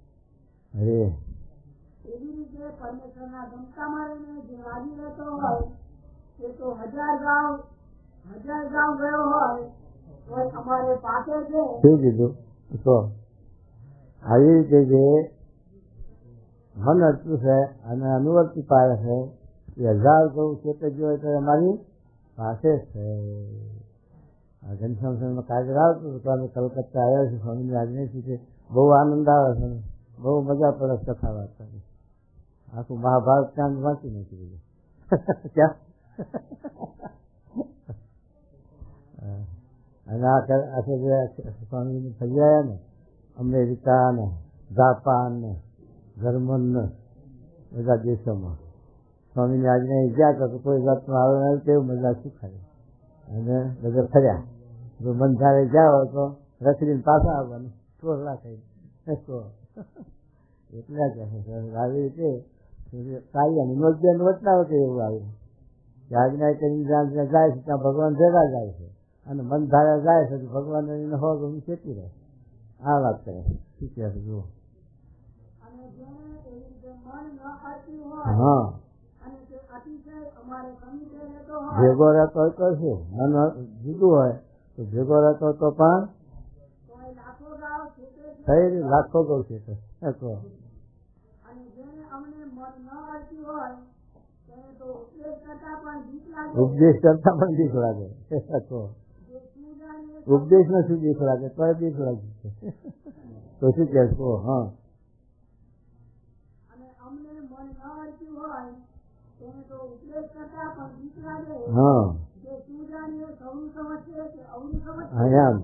B: એવી રીતે પરમેશ્વરના ગમતામાં રહીને જે રાજી રહેતો હોય તે તો હજાર ગાંવ ગયો હોય તો અમારે પાસે છે.
A: શું કીધું તો આવી રીતે જે મન અડતું છે અને અનુવર્તી પાડે છે એ 1000 ગૌ ખેતર હોય તો અમારી પાસે છે. ઘનશ્યામ સ્વામીમાં કાગળ આવતું તો અમે કલકત્તા આવ્યા છે સ્વામીની આજ્ઞાથી છે. બહુ આનંદ આવે છે, બહુ મજા પડે કથા વાંચવાની. આખું મહાભારત ત્યાં વાંચી નથી બધું ક્યાં. અને આખે જે સ્વામીને ફરી આવ્યા ને અમેરિકા ને જાપાન ને જર્મન ને બધા દેશોમાં સ્વામીની આજ્ઞા ગયા તો કોઈ જાતનું આવે કેવું મજા શીખાય. અને બધા ફર્યા. જો મન ધારે જાઓ તો રખડીને પાછા આવવાનું ટોળલા થઈને એટલા જ આવી રીતે કાર્યની નોંધ્યા નોંધતા હોય એવું આવ્યું કે આજ્ઞા કરીને જ્યાં જાય છે ત્યાં ભગવાન ભેગા જાય છે અને મન ધારે જાય છે તો ભગવાન એને હો ગમે ખેતી રહે. આ વાત કરે શીખ્યા છે જુઓ. હા ભેગો રહેતો હોય તો શું મન જુદું હોય તો ભેગો રહેતો તો પણ થઈ લાખો ગૌ છે. ઉપદેશ કરતા પણ બીક લાગે. ઉપદેશ ને શું બીક લાગે તો બીક લાગે તો શું કે હા હા એમ